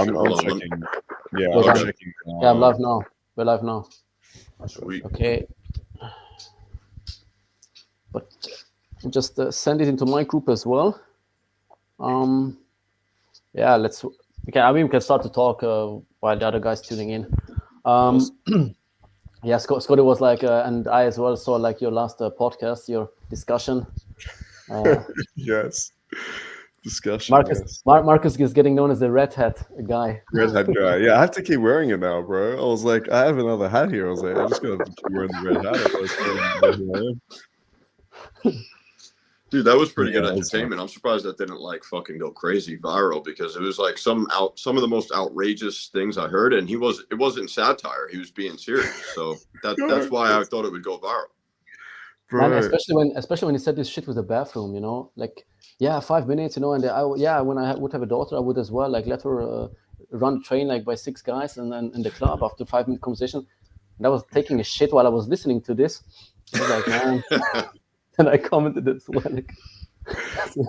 I'm Hold on. checking. Yeah, We're I'm live. checking. Yeah, I'm live now. We're live now. Sweet. Okay. But just send it into my group as well. Yeah, let's. Okay, I mean, we can start to talk while the other guys tuning in. Yeah, Scotty was like, and I as well saw like your last podcast, your discussion. Yes. Discussion. Markus, Yes. Markus is getting known as the red hat guy. Red hat guy. Yeah, I have to keep wearing it now, bro. I was like, I have another hat here. I was like, I just gotta keep wearing the red hat. Otherwise, who I am. Dude, that was pretty Yeah, good that was entertainment. I'm surprised that didn't like fucking go crazy viral because it was like some of the most outrageous things I heard, and it wasn't satire. He was being serious. So that's why I thought it would go viral. Bro. Man, especially when he said this shit with the bathroom, you know, like 5 minutes, you know, and when I would have a daughter, I would as well, like let her run train like by 6 guys and then in the club after 5-minute conversation. And I was taking a shit while I was listening to this. I was like, man, and I commented as well. Like,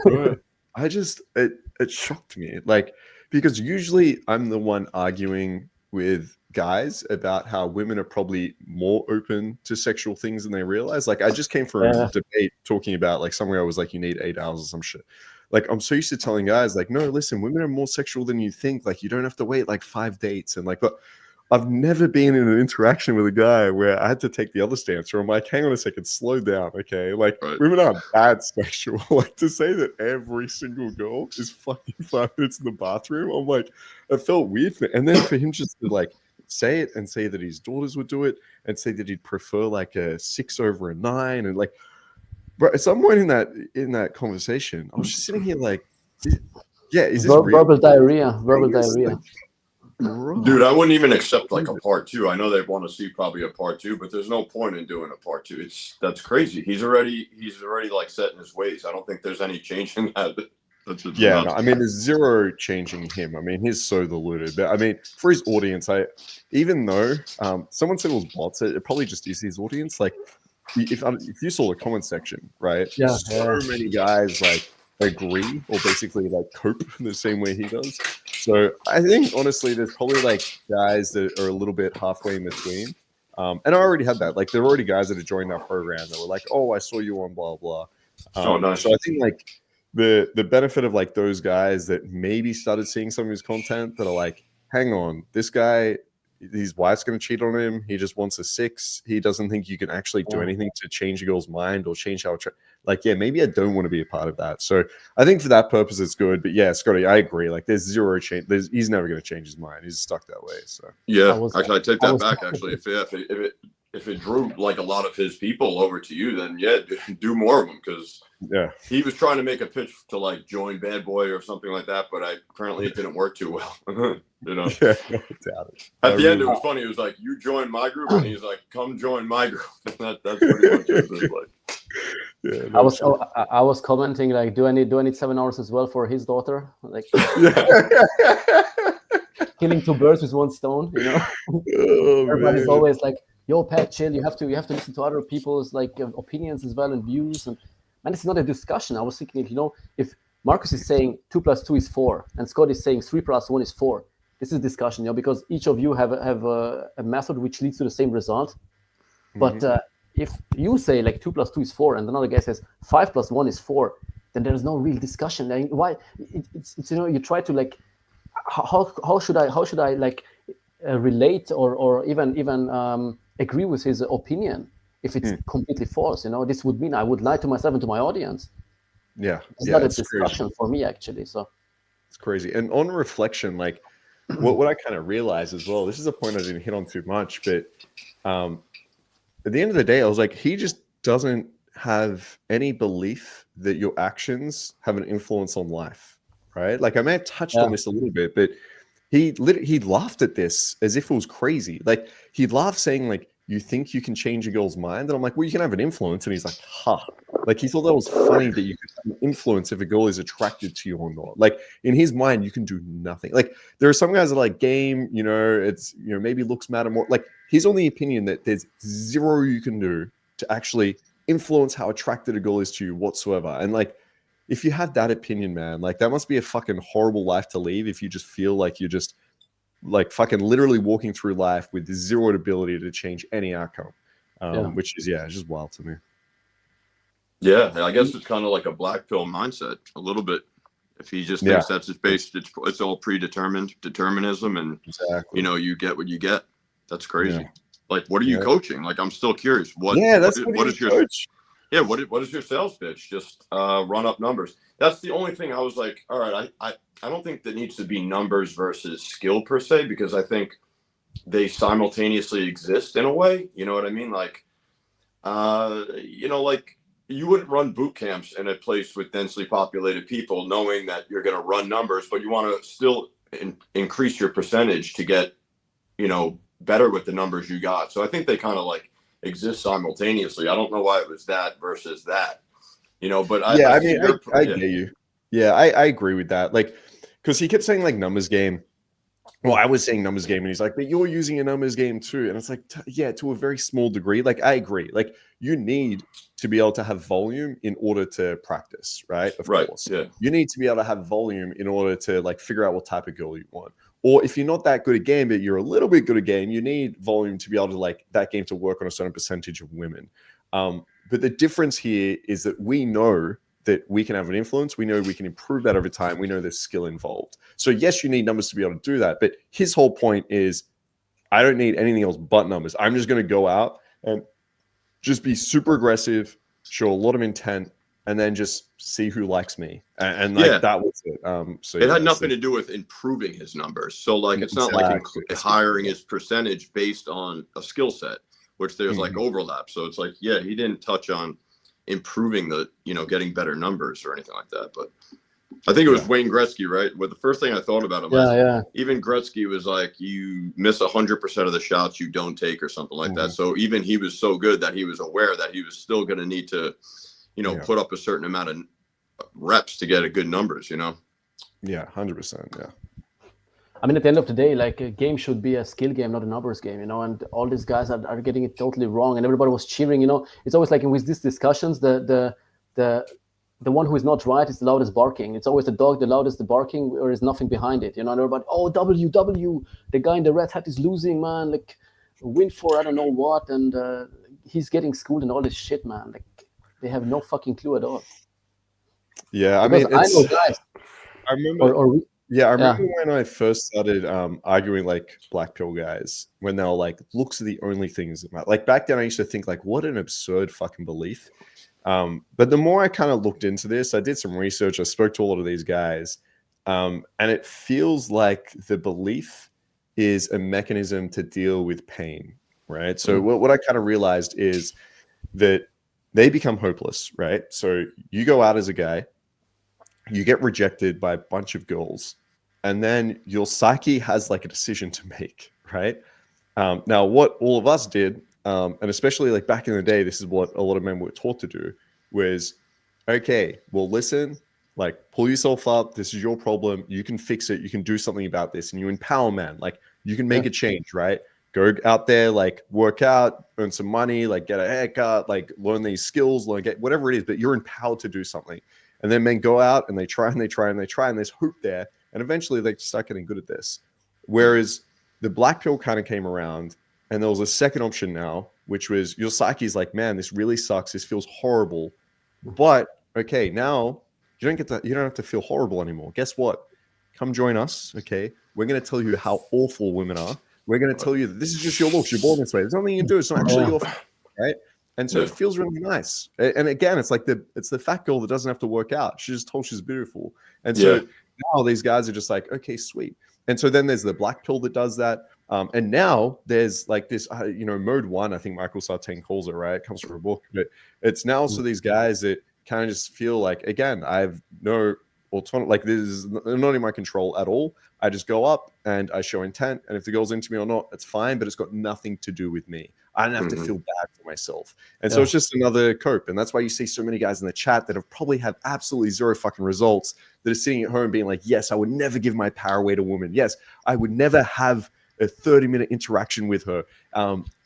Bro, it shocked me, like, because usually I'm the one arguing with guys about how women are probably more open to sexual things than they realize. Like, I just came from a debate talking about like somewhere I was like, you need 8 hours or some shit. Like, I'm so used to telling guys like, no, listen, women are more sexual than you think. Like, you don't have to wait like 5 dates and like, but I've never been in an interaction with a guy where I had to take the other stance where I'm like, hang on a second, slow down, okay? Like, women aren't bad sexual. Like, to say that every single girl is fucking 5 minutes in the bathroom, I'm like, it felt weird. And then for him just to like say it and say that his daughters would do it and say that he'd prefer like a 6 over a 9 and like, bro, at some point in that conversation, I was just sitting here like, is this real? Verbal diarrhea. Like, dude, I wouldn't even accept like a part 2. I know they want to see probably a part 2, but there's no point in doing a part 2. That's crazy. He's already like set in his ways. I don't think there's any changing that. No, I mean, there's zero changing him. I mean, he's so deluded. But I mean, for his audience, even though someone said it was bots, it probably just is his audience. Like, if you saw the comment section, right? So many guys like agree or basically like cope the same way he does. So I think honestly, there's probably like guys that are a little bit halfway in between. And I already had that. Like, there are already guys that have joined our program that were like, "Oh, I saw you on blah blah." Nice. So I think like the benefit of like those guys that maybe started seeing some of his content that are like, hang on, this guy, his wife's going to cheat on him. He just wants a 6. He doesn't think you can actually do anything to change a girl's mind or change how maybe I don't want to be a part of that. So I think for that purpose, it's good. But yeah, Scotty, I agree. Like, there's zero change. He's never going to change his mind. He's stuck that way. So yeah, actually, I take that back. Actually, if it drew like a lot of his people over to you, then yeah, do more of them because he was trying to make a pitch to like join Bad Boy or something like that, but apparently it didn't work too well. You know, yeah, no doubt it. At the end, it was funny. It was like, you join my group, and he's like, come join my group. That's pretty much it. Like, yeah, no, I was commenting like, do I need 7 hours as well for his daughter? Like, killing 2 birds with 1 stone. You know, everybody's always like, yo, Pat, chill. You have to listen to other people's like opinions as well and views. And man, it's not a discussion. I was thinking, you know, if Markus is saying 2 + 2 is 4, and Scott is saying 3 + 1 is 4. This is discussion, you know, because each of you have a method which leads to the same result. But if you say like 2 + 2 is 4, and another guy says 5 + 1 is 4, then there is no real discussion. Like, why? It's you know, you try to like, how should I like relate or even agree with his opinion if it's completely false? You know, this would mean I would lie to myself and to my audience. Yeah, it's not a discussion for me actually. So it's crazy. And on reflection, like, what I kind of realized as well, this is a point I didn't hit on too much, but at the end of the day, I was like, he just doesn't have any belief that your actions have an influence on life, right? Like, I may have touched on this a little bit, but he laughed at this as if it was crazy. Like, he'd laugh saying like, you think you can change a girl's mind? And I'm like, well, you can have an influence. And he's like, ha. Like, he thought that was funny that you could have an influence if a girl is attracted to you or not. Like, in his mind, you can do nothing. Like, there are some guys that are like, game, you know, it's, you know, maybe looks matter more. Like, he's on the opinion that there's zero you can do to actually influence how attracted a girl is to you whatsoever. And like, if you have that opinion, man, like, that must be a fucking horrible life to lead if you just feel like you're just like fucking literally walking through life with zero ability to change any outcome, which is just wild to me. Yeah, I guess it's kind of like a black pill mindset a little bit. If he just thinks that's his base, it's all predetermined, determinism, and exactly. You get what you get. That's crazy. Yeah. Like, what are you coaching? Like, I'm still curious. What is your coach? Yeah, what is your sales pitch? Just run up numbers. That's the only thing I was like, all right, I don't think that needs to be numbers versus skill per se, because I think they exist in a way. You know what I mean? Like, like you wouldn't run boot camps in a place with densely populated people knowing that you're going to run numbers, but you want to still increase your percentage to get, better with the numbers you got. So I think they kind of like exist simultaneously. I don't know why it was that versus that, but I get you. Yeah, I agree with that. Like, because he kept saying like numbers game. Well, I was saying numbers game, and he's like, but you're using a numbers game too. And it's like, to a very small degree. Like, I agree. Like, you need to be able to have volume in order to practice, right? Of course. Yeah. You need to be able to have volume in order to like figure out what type of girl you want. Or if you're not that good at game, but you're a little bit good at game, you need volume to be able to like that game to work on a certain percentage of women. But the difference here is that we know that we can have an influence. We know we can improve that over time. We know there's skill involved. So yes, you need numbers to be able to do that. But his whole point is, I don't need anything else but numbers. I'm just going to go out and just be super aggressive, show a lot of intent, and then just see who likes me. And that was it. So it had nothing to do with improving his numbers. So like, it's not like hiring his percentage based on a skill set, which there's like overlap. So it's like, he didn't touch on improving the, getting better numbers or anything like that. But I think it was Wayne Gretzky, right? But the first thing I thought about him, even Gretzky was like, you miss 100% of the shots you don't take or something like that. So even he was so good that he was aware that he was still going to need to, put up a certain amount of reps to get a good numbers, Yeah, 100%. Yeah. I mean, at the end of the day, like a game should be a skill game, not a numbers game, and all these guys are getting it totally wrong, and everybody was cheering, It's always like with these discussions, the one who is not right is the loudest barking. It's always the dog, the loudest the barking, or is nothing behind it, and everybody, W, the guy in the red hat is losing, man, like win for I don't know what, and he's getting schooled and all this shit, man. Like they have no fucking clue at all. Yeah, because I know guys. I remember. I remember when I first started arguing like black pill guys, when they were like, looks are the only things that matter. Like back then I used to think like, what an absurd fucking belief. But the more I kind of looked into this, I did some research, I spoke to a lot of these guys, and it feels like the belief is a mechanism to deal with pain, right? So what I kind of realized is that they become hopeless, right? So you go out as a guy, you get rejected by a bunch of girls, and then your psyche has like a decision to make, right? Now, what all of us did, and especially like back in the day, this is what a lot of men were taught to do, was, okay, well, listen, like pull yourself up. This is your problem. You can fix it. You can do something about this. And you empower men. Like you can make a change, right? Go out there, like work out, earn some money, like get a haircut, like learn these skills, like get whatever it is, but you're empowered to do something. And then men go out and they try and they try and they try, and there's hope there. And eventually they start getting good at this. Whereas the black pill kind of came around, and there was a second option now, which was your psyche's like, man, this really sucks. This feels horrible. But okay, now you don't have to feel horrible anymore. Guess what? Come join us. Okay. We're going to tell you how awful women are. We're going to tell you that this is just your looks. You're born this way. There's nothing you can do. It's not actually your fault, right? And so it feels really nice. And again, it's like it's the fat girl that doesn't have to work out. She's just told she's beautiful. And so now these guys are just like, okay, sweet. And so then there's the black pill that does that. And now there's like this, mode one, I think Michael Sartain calls it, right? It comes from a book, but it's now also these guys that kind of just feel like, again, I have no autonomy, like this is not in my control at all. I just go up and I show intent. And if the girl's into me or not, it's fine, but it's got nothing to do with me. I don't have to feel bad for myself. And so it's just another cope. And that's why you see so many guys in the chat that have probably had absolutely zero fucking results, that are sitting at home being like, yes, I would never give my power away to women. Yes, I would never have a 30-minute interaction with her.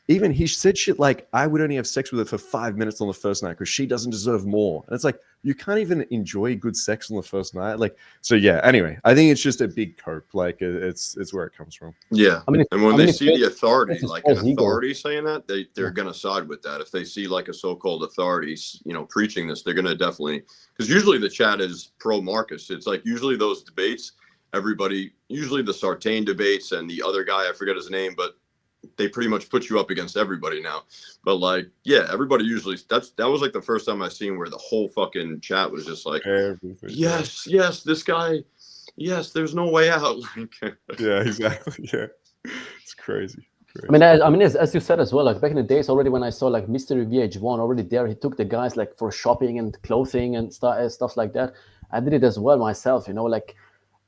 even he said shit like, I would only have sex with her for 5 minutes on the first night because she doesn't deserve more. And it's like, you can't even enjoy good sex on the first night. Like, so yeah, anyway, I think it's just a big cope. Like it's where it comes from. Yeah. I mean, and when I they mean, see the authority, it's like an false ego. authority saying that, they're going to side with that. If they see like a so-called authorities, preaching this, they're going to definitely, because usually the chat is pro Marcus. It's like usually those debates, usually the Sartain debates and the other guy, I forget his name, but they pretty much put you up against everybody now. But like, yeah, everybody usually, that was like the first time I seen where the whole fucking chat was just like, everything, yes, this guy, yes, there's no way out. Yeah, exactly. Yeah, it's crazy. I mean, as you said as well, like back in the days already, when I saw like Mystery VH1 already there, he took the guys like for shopping and clothing and stuff like that. I did it as well myself, like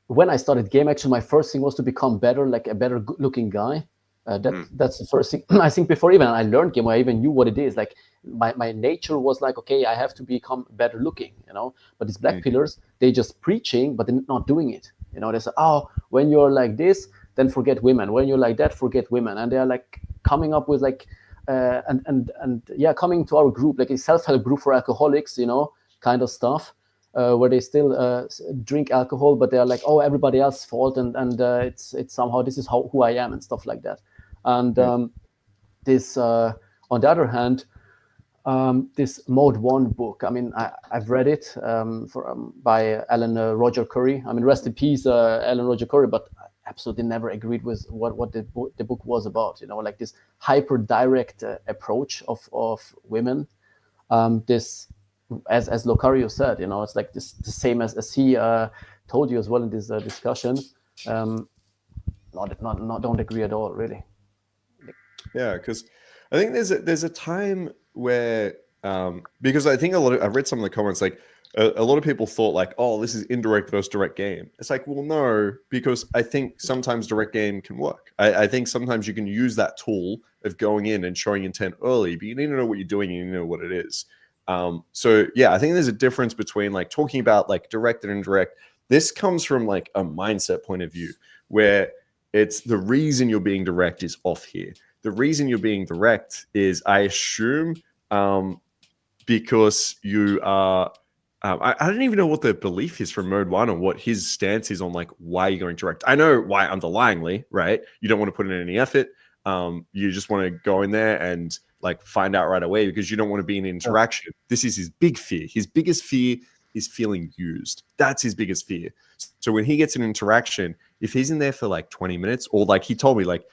when I started game, actually, my first thing was to become better, like a better looking guy. That's the first thing. I think before even I learned game, I even knew what it is. Like my nature was like, okay, I have to become better looking, But these black pillars, they just preaching, but they're not doing it. They say, oh, when you're like this, then forget women. When you're like that, forget women. And they're like coming up with like, coming to our group, like a self-help group for alcoholics, kind of stuff. Where they still drink alcohol, but they're like, oh, everybody else's fault, and it's somehow this is who I am and stuff like that. And this, on the other hand, this Mode 1 book, I mean, I've read it by Alan Roger Curry. I mean, rest in peace, Alan Roger Curry, but I absolutely never agreed with what the book was about. Like this hyper direct approach of women. This, as Locario said, it's like this, the same as he told you as well in this discussion. Don't agree at all, really. Yeah, because I think there's a time where because I think I've read some of the comments, like a lot of people thought like, oh, this is indirect versus direct game. It's like, well, no, because I think sometimes direct game can work. I think sometimes you can use that tool of going in and showing intent early, but you need to know what you're doing and you need to know what it is. So yeah, I think there's a difference between like talking about like direct and indirect. This comes from like a mindset point of view where it's the reason you're being direct is off here. The reason you're being direct is, I assume, because you are. I don't even know what the belief is from Mode 1 or what his stance is on like why you're going direct. I know why underlyingly, right? You don't want to put in any effort. You just want to go in there and like find out right away because you don't want to be in interaction. This is his big fear. His biggest fear is feeling used. That's his biggest fear. So when he gets an interaction, if he's in there for like 20 minutes, or like he told me, like,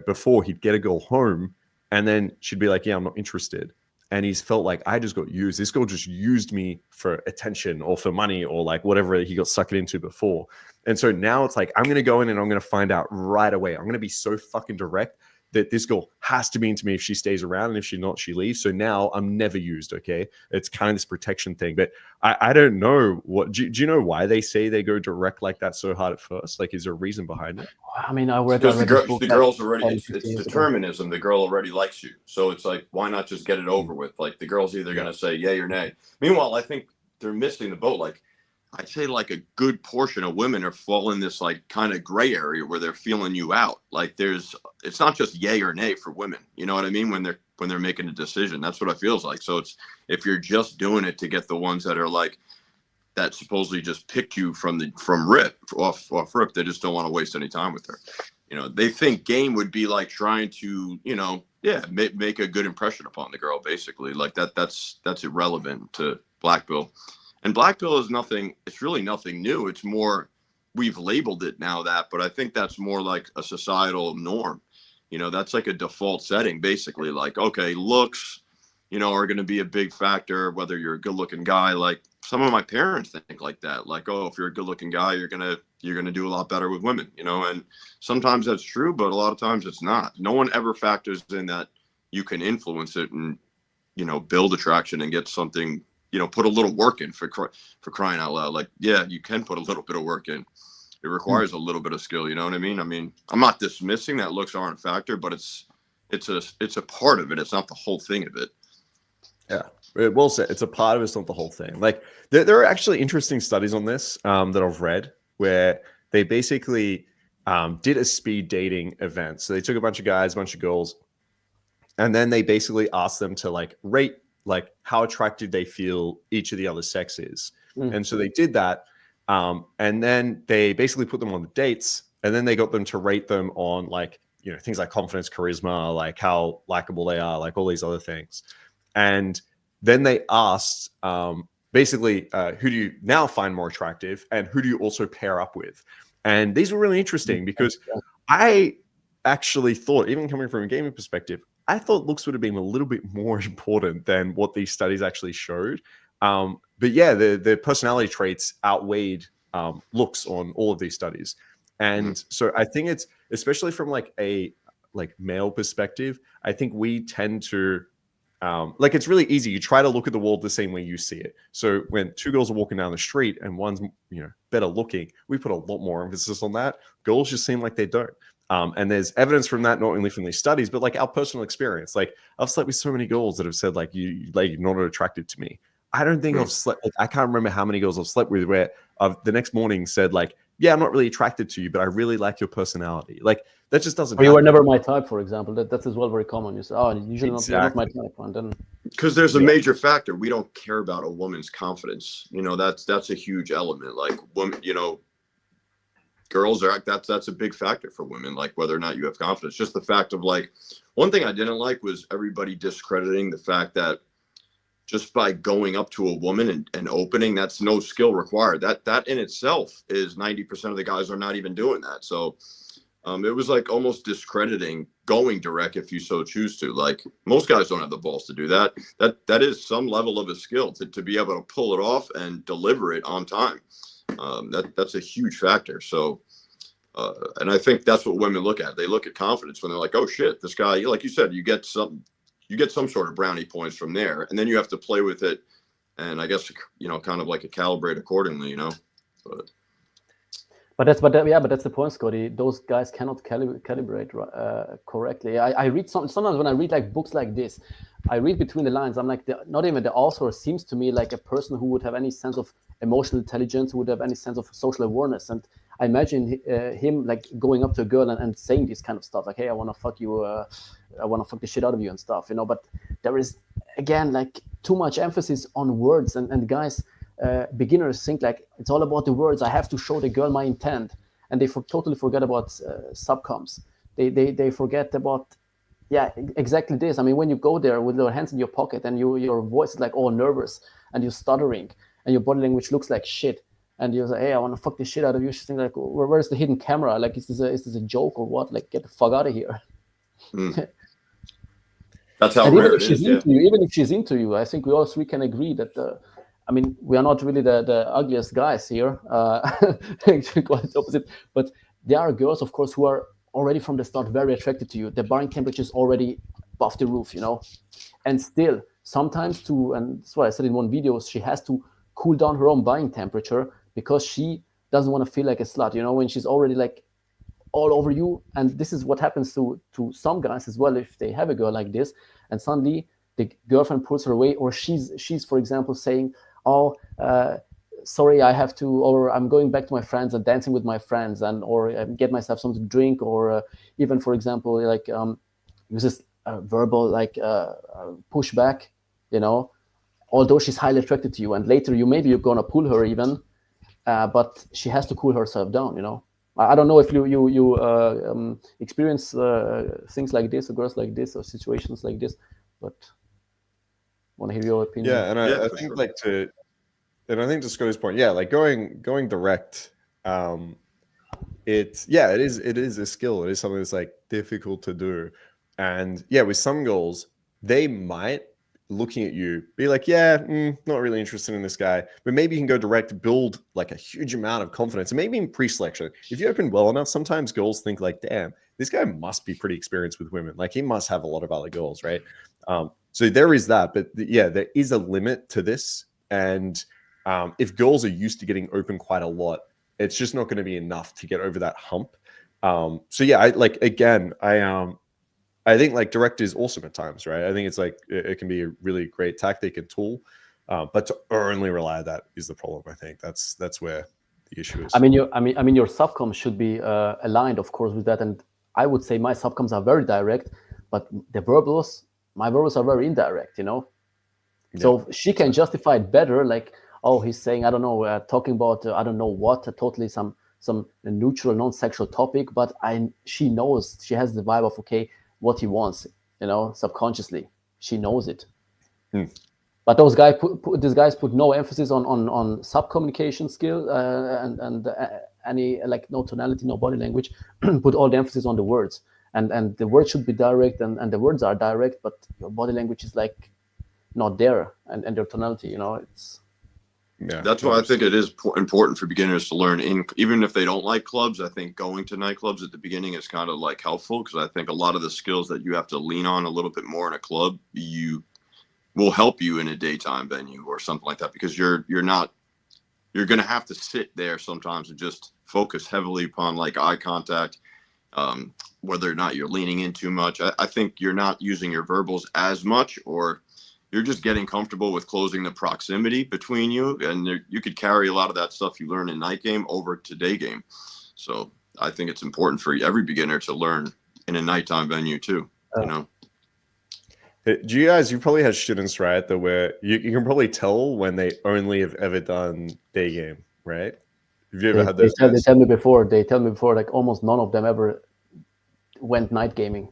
before he'd get a girl home and then she'd be like, yeah, I'm not interested. And he's felt like, I just got used. This girl just used me for attention or for money or like whatever he got sucked into before. And so now it's like, I'm going to go in and I'm going to find out right away. I'm going to be so fucking direct that this girl has to be into me if she stays around, and if she's not, she leaves. So now I'm never used, okay? It's kind of this protection thing. But I don't know. Do you know why they say they go direct like that so hard at first? Like, is there a reason behind it? I mean, I read because the girl's already, it's determinism. The girl already likes you. So it's like, why not just get it over with? Like, the girl's either going to say yay or nay. Meanwhile, I think they're missing the boat. Like, I'd say like a good portion of women are fall in this like kind of gray area where they're feeling you out. Like it's not just yay or nay for women. You know what I mean? When they're making a decision, that's what it feels like. So it's, if you're just doing it to get the ones that are like, that supposedly just picked you from off rip, they just don't want to waste any time with her. They think game would be like trying to, make a good impression upon the girl, basically. Like that's irrelevant to Black Pill. And Black Pill is nothing, it's really nothing new. It's more, we've labeled it now that, but I think that's more like a societal norm. That's like a default setting, basically. Like, okay, looks, are going to be a big factor, whether you're a good looking guy. Like some of my parents think like that. Like, oh, if you're a good looking guy, you're going to do a lot better with women, and sometimes that's true, but a lot of times it's not. No one ever factors in that you can influence it and, build attraction and get something, put a little work in for crying out loud. Like, yeah, you can put a little bit of work in. It requires a little bit of skill. You know what I mean? I mean, I'm not dismissing that looks aren't a factor, but it's a part of it. It's not the whole thing of it. Yeah, well said. It's a part of it. It's not the whole thing. Like there are actually interesting studies on this that I've read where they basically did a speed dating event. So they took a bunch of guys, a bunch of girls, and then they basically ask them to like rate like how attracted they feel each of the other sex is. And so they did that, and then they basically put them on the dates, and then they got them to rate them on like, you know, things like confidence, charisma, like how likable they are, like all these other things. And then they asked basically who do you now find more attractive, and who do you also pair up with. And these were really interesting because I actually thought, even coming from a gaming perspective, I thought looks would have been a little bit more important than what these studies actually showed. But yeah, the personality traits outweighed looks on all of these studies. And so I think it's, especially from like a like male perspective, I think we tend to like, it's really easy. You try to look at the world the same way you see it. So when two girls are walking down the street and one's, you know, better looking, we put a lot more emphasis on that. Girls just seem like they don't. And there's evidence from that, not only from these studies, but like our personal experience. Like I've slept with so many girls that have said like, you're not attracted to me. I don't think I've slept, like, I can't remember how many girls I've slept with where I've the next morning said like, yeah, I'm not really attracted to you, but I really like your personality. Like that just doesn't happen. You were never my type, for example. That's as well very common. You say, oh, usually not my type. And then because there's a major factor. We don't care about a woman's confidence. You know, that's a huge element. Like women, you know, girls are that's a big factor for women, like whether or not you have confidence. Just the fact of like, one thing I didn't like was everybody discrediting the fact that just by going up to a woman and opening, that's no skill required. That in itself is 90% of the guys are not even doing that. So it was like almost discrediting going direct if you so choose to. Like most guys don't have the balls to do that. That is some level of a skill to be able to pull it off and deliver it on time. That's a huge factor. So, and I think that's what women look at. They look at confidence when they're like, oh shit, this guy, like you said, you get some sort of brownie points from there, and then you have to play with it. And I guess, you know, kind of like a calibrate accordingly, you know, But that's the point, Scotty. Those guys cannot calibrate correctly. I read sometimes when I read like books like this, I read between the lines. I'm like, not even the author seems to me like a person who would have any sense of emotional intelligence, who would have any sense of social awareness. And I imagine him like going up to a girl and saying this kind of stuff, like, "Hey, I want to fuck you. I want to fuck the shit out of you and stuff," you know. But there is again like too much emphasis on words, and guys. Beginners think like it's all about the words. I have to show the girl my intent, and they totally forget about subcoms. They forget about exactly this. I mean, when you go there with your hands in your pocket and your voice is like all nervous and you're stuttering and your body language looks like shit, and you say, "Hey, I want to fuck the shit out of you." She's thinking like, "Where's the hidden camera? Like, is this a joke or what? Like, get the fuck out of here." That's how rare it is. Even if she's into you, I think we all three can agree that. I mean, we are not really the ugliest guys here, actually quite the opposite. But there are girls, of course, who are already from the start very attracted to you. The body temperature is already above the roof, you know. And still, sometimes and that's what I said in one video, she has to cool down her own body temperature because she doesn't want to feel like a slut, you know, when she's already like all over you. And this is what happens to some guys as well if they have a girl like this, and suddenly the girlfriend pulls her away, or she's for example saying, "Oh, sorry, I have to," or "I'm going back to my friends and dancing with my friends," or get myself something to drink, or even, for example, like uses verbal like pushback, you know, although she's highly attracted to you, and later you're gonna pull her even, but she has to cool herself down, you know. I don't know if you experience things like this, or girls like this, or situations like this, but want to hear your opinion. Yeah, and I think sure. And I think to Scotty's point, yeah, like going direct, it is a skill. It is something that's like difficult to do, and yeah, with some girls, they might looking at you be like, yeah, not really interested in this guy, but maybe you can go direct, build like a huge amount of confidence, and maybe in pre-selection, if you open well enough, sometimes girls think like, damn, this guy must be pretty experienced with women, like he must have a lot of other girls, right? So there is that, but yeah, there is a limit to this, and if girls are used to getting open quite a lot, it's just not going to be enough to get over that hump. So yeah, I think like direct is awesome at times, right? I think it's like it can be a really great tactic and tool, but to only rely on that is the problem. I think that's where the issue is. I mean, your subcoms should be aligned, of course, with that. And I would say my subcoms are very direct, but the verbals my verbals are very indirect, So she can justify it better, like, oh, he's saying, I don't know, talking about, I don't know what, totally some neutral, non-sexual topic, but she knows, she has the vibe of, okay, what he wants, subconsciously. She knows it. But those these guys put no emphasis on sub-communication skill and any, like, no tonality, no body language, put all the emphasis on the words. And the words should be direct, and the words are direct, but your body language is, like, not there, and your tonality, it's... Yeah, that's why I think it is important for beginners to learn, even if they don't like clubs. I think going to nightclubs at the beginning is kind of like helpful, because I think a lot of the skills that you have to lean on a little bit more in a club, you will help you in a daytime venue or something like that, because you're going to have to sit there sometimes and just focus heavily upon, like, eye contact, whether or not you're leaning in too much. I think you're not using your verbals as much, or you're just getting comfortable with closing the proximity between you, and you could carry a lot of that stuff you learn in night game over to day game. So I think it's important for every beginner to learn in a nighttime venue too. Do you probably had students, right, that where you can probably tell when they only have ever done day game, right? Have you ever had those guys? They tell me before, like, almost none of them ever went night gaming,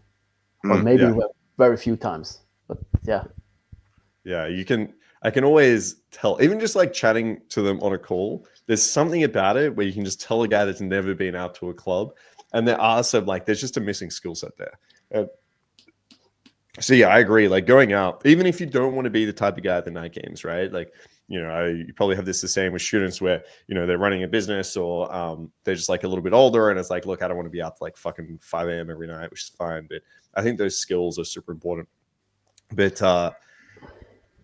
or maybe very few times. But yeah. Yeah, I can always tell, even just like chatting to them on a call, there's something about it where you can just tell a guy that's never been out to a club, and there are some, like, there's just a missing skill set there. So yeah, I agree. Like, going out, even if you don't want to be the type of guy at the night games, right? Like, you probably have this the same with students where, they're running a business, or they're just, like, a little bit older, and it's like, look, I don't want to be out to, like, fucking 5 a.m. every night, which is fine. But I think those skills are super important. But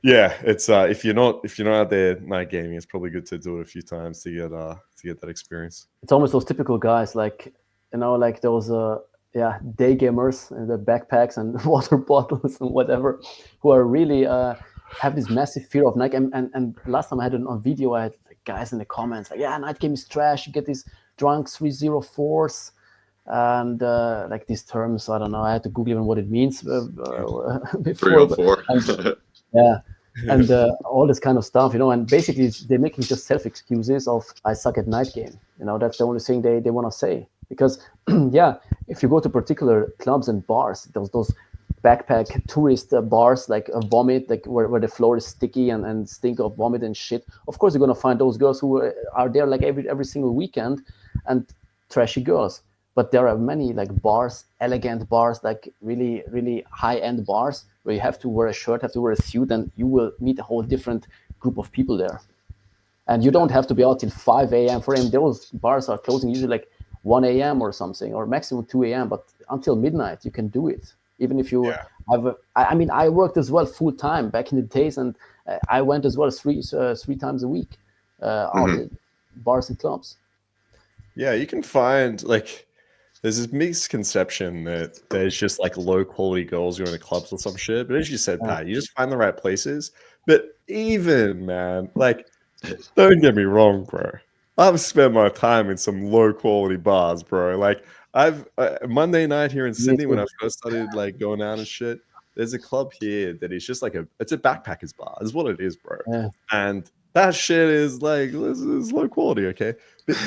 yeah, it's if you're not out there night gaming, it's probably good to do it a few times to get that experience. It's almost those typical guys, like, like those day gamers in the backpacks and water bottles and whatever, who are really have this massive fear of night game. And last time I had it on video, I had, like, guys in the comments like, yeah, night game is trash. You get these drunk 304s. And like, these terms, I don't know. I had to Google even what it means before. 304. Yeah, and all this kind of stuff, And basically, they're making just self excuses of, I suck at night game. That's the only thing they want to say. Because yeah, if you go to particular clubs and bars, those backpack tourist bars, like a vomit, like where the floor is sticky and stink of vomit and shit. Of course, you're gonna find those girls who are there, like, every single weekend, and trashy girls. But there are many, like, bars, elegant bars, like really, really high-end bars, where you have to wear a shirt, have to wear a suit, and you will meet a whole different group of people there. And you don't have to be out till 5 a.m. 4 a.m. Those bars are closing usually like 1 a.m. or something, or maximum 2 a.m. But until midnight, you can do it. Even if you have I worked as well full time back in the days, and I went as well three times a week out at bars and clubs. Yeah, you can find, like, there's this misconception that there's just, like, low quality girls going to clubs or some shit. But as you said, Pat, you just find the right places. But even, man, like, don't get me wrong, bro. I've spent my time in some low quality bars, bro. Like, I've Monday night here in Sydney, when I first started, like, going out and shit, there's a club here that is just like it's a backpackers bar, is what it is, bro. Yeah. And that shit is, like, this is low quality, okay? But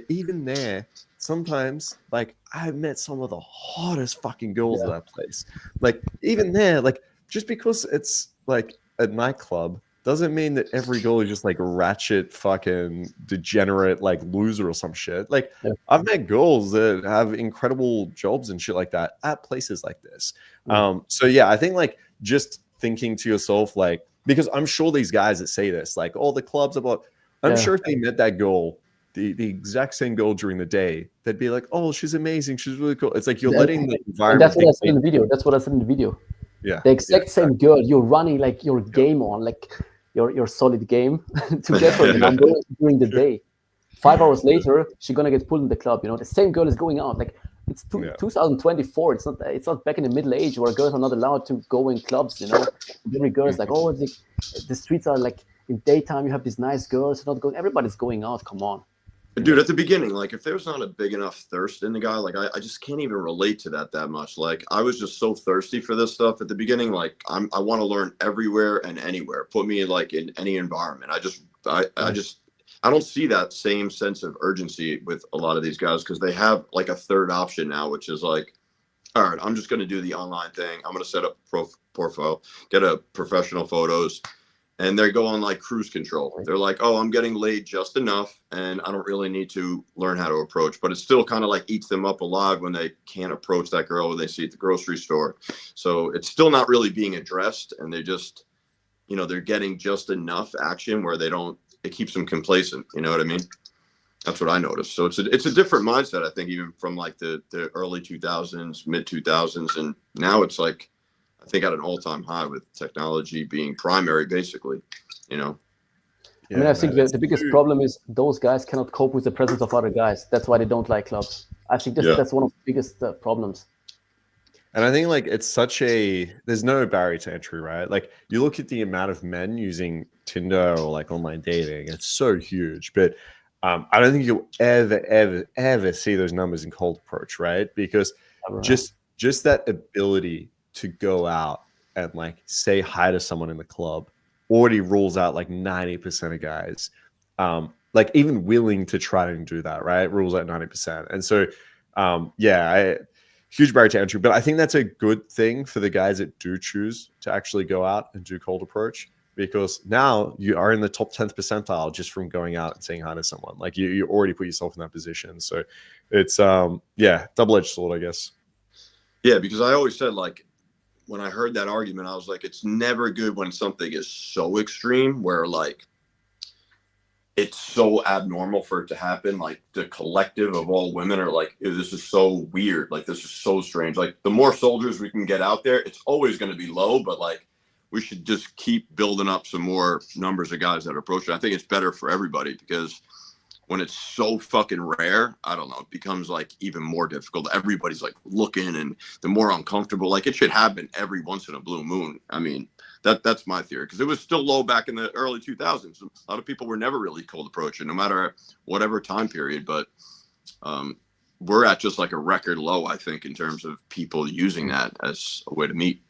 even there, sometimes, like, I've met some of the hottest fucking girls at that place. Like, even there, like, just because it's, like, a nightclub doesn't mean that every girl is just, like, ratchet fucking degenerate, like, loser or some shit. Like, I've met girls that have incredible jobs and shit like that at places like this. So yeah, I think, like, just thinking to yourself, like, because I'm sure these guys that say this, like, oh, the clubs about, I'm sure if they met that girl, the exact same girl during the day, they'd be like, oh, she's amazing, she's really cool. It's like you're letting the environment. That's what I said in the video. Yeah, the exact same girl. You're running, like, your game on, like your solid game to get her number during the day. 5 hours later, she's gonna get pulled in the club. The same girl is going out. Like, it's 2024. It's not back in the Middle Age where girls are not allowed to go in clubs. Every girl is like, oh, the streets are like, in daytime you have these nice girls not going. Everybody's going out. Come on. Dude, at the beginning, like if there's not a big enough thirst in the guy, like I just can't even relate to that much. Like I was just so thirsty for this stuff at the beginning. Like I want to learn everywhere and anywhere. Put me like in any environment. I don't see that same sense of urgency with a lot of these guys because they have like a third option now, which is like, all right, I'm just going to do the online thing. I'm going to set up a profile, get a professional photos, and they go on like cruise control. They're like, oh, I'm getting laid just enough and I don't really need to learn how to approach, but it still kind of like eats them up alive when they can't approach that girl when they see at the grocery store. So it's still not really being addressed, and they just, they're getting just enough action where it keeps them complacent. You know what I mean? That's what I noticed. So it's a different mindset, I think, even from like the early 2000s, mid 2000s. And now it's like, I think at an all-time high with technology being primary, basically, I mean, I think the biggest problem is those guys cannot cope with the presence of other guys. That's why they don't like clubs. I think that's one of the biggest problems. And I think like there's no barrier to entry, right? Like you look at the amount of men using Tinder or like online dating, it's so huge. But I don't think you'll ever see those numbers in cold approach, right? Because just that ability to go out and like say hi to someone in the club already rules out like 90% of guys. Like even willing to try and do that, right? Rules out 90%. And so, huge barrier to entry. But I think that's a good thing for the guys that do choose to actually go out and do cold approach, because now you are in the top 10th percentile just from going out and saying hi to someone. Like you already put yourself in that position. So it's double-edged sword, I guess. Yeah, because I always said, like, when I heard that argument, I was like, it's never good when something is so extreme where like it's so abnormal for it to happen. Like the collective of all women are like, this is so weird. Like this is so strange. Like the more soldiers we can get out there, it's always going to be low, but like we should just keep building up some more numbers of guys that are approaching. I think it's better for everybody, because when it's so fucking rare, I don't know, it becomes like even more difficult. Everybody's like looking, and the more uncomfortable, like it should happen every once in a blue moon. I mean, that's my theory, because it was still low back in the early 2000s. A lot of people were never really cold approaching, no matter whatever time period. But we're at just like a record low, I think, in terms of people using that as a way to meet.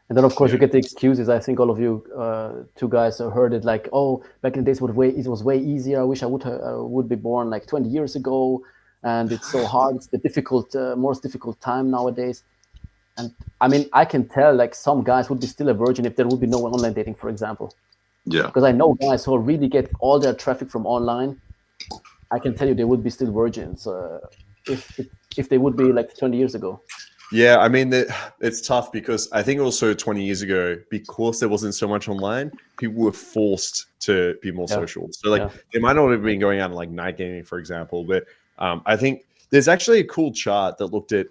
And then, of course, you get the excuses. I think all of you two guys have heard it, like, oh, back in the days it was way easier. I wish I would be born like 20 years ago. And it's so hard. It's the most difficult time nowadays. And I mean, I can tell like some guys would be still a virgin if there would be no online dating, for example. Yeah. Because I know guys who really get all their traffic from online. I can tell you they would be still virgins if they would be like 20 years ago. Yeah, I mean, it's tough because I think also 20 years ago, because there wasn't so much online, people were forced to be more social. So like they might not have been going out and like night gaming, for example. But I think there's actually a cool chart that looked at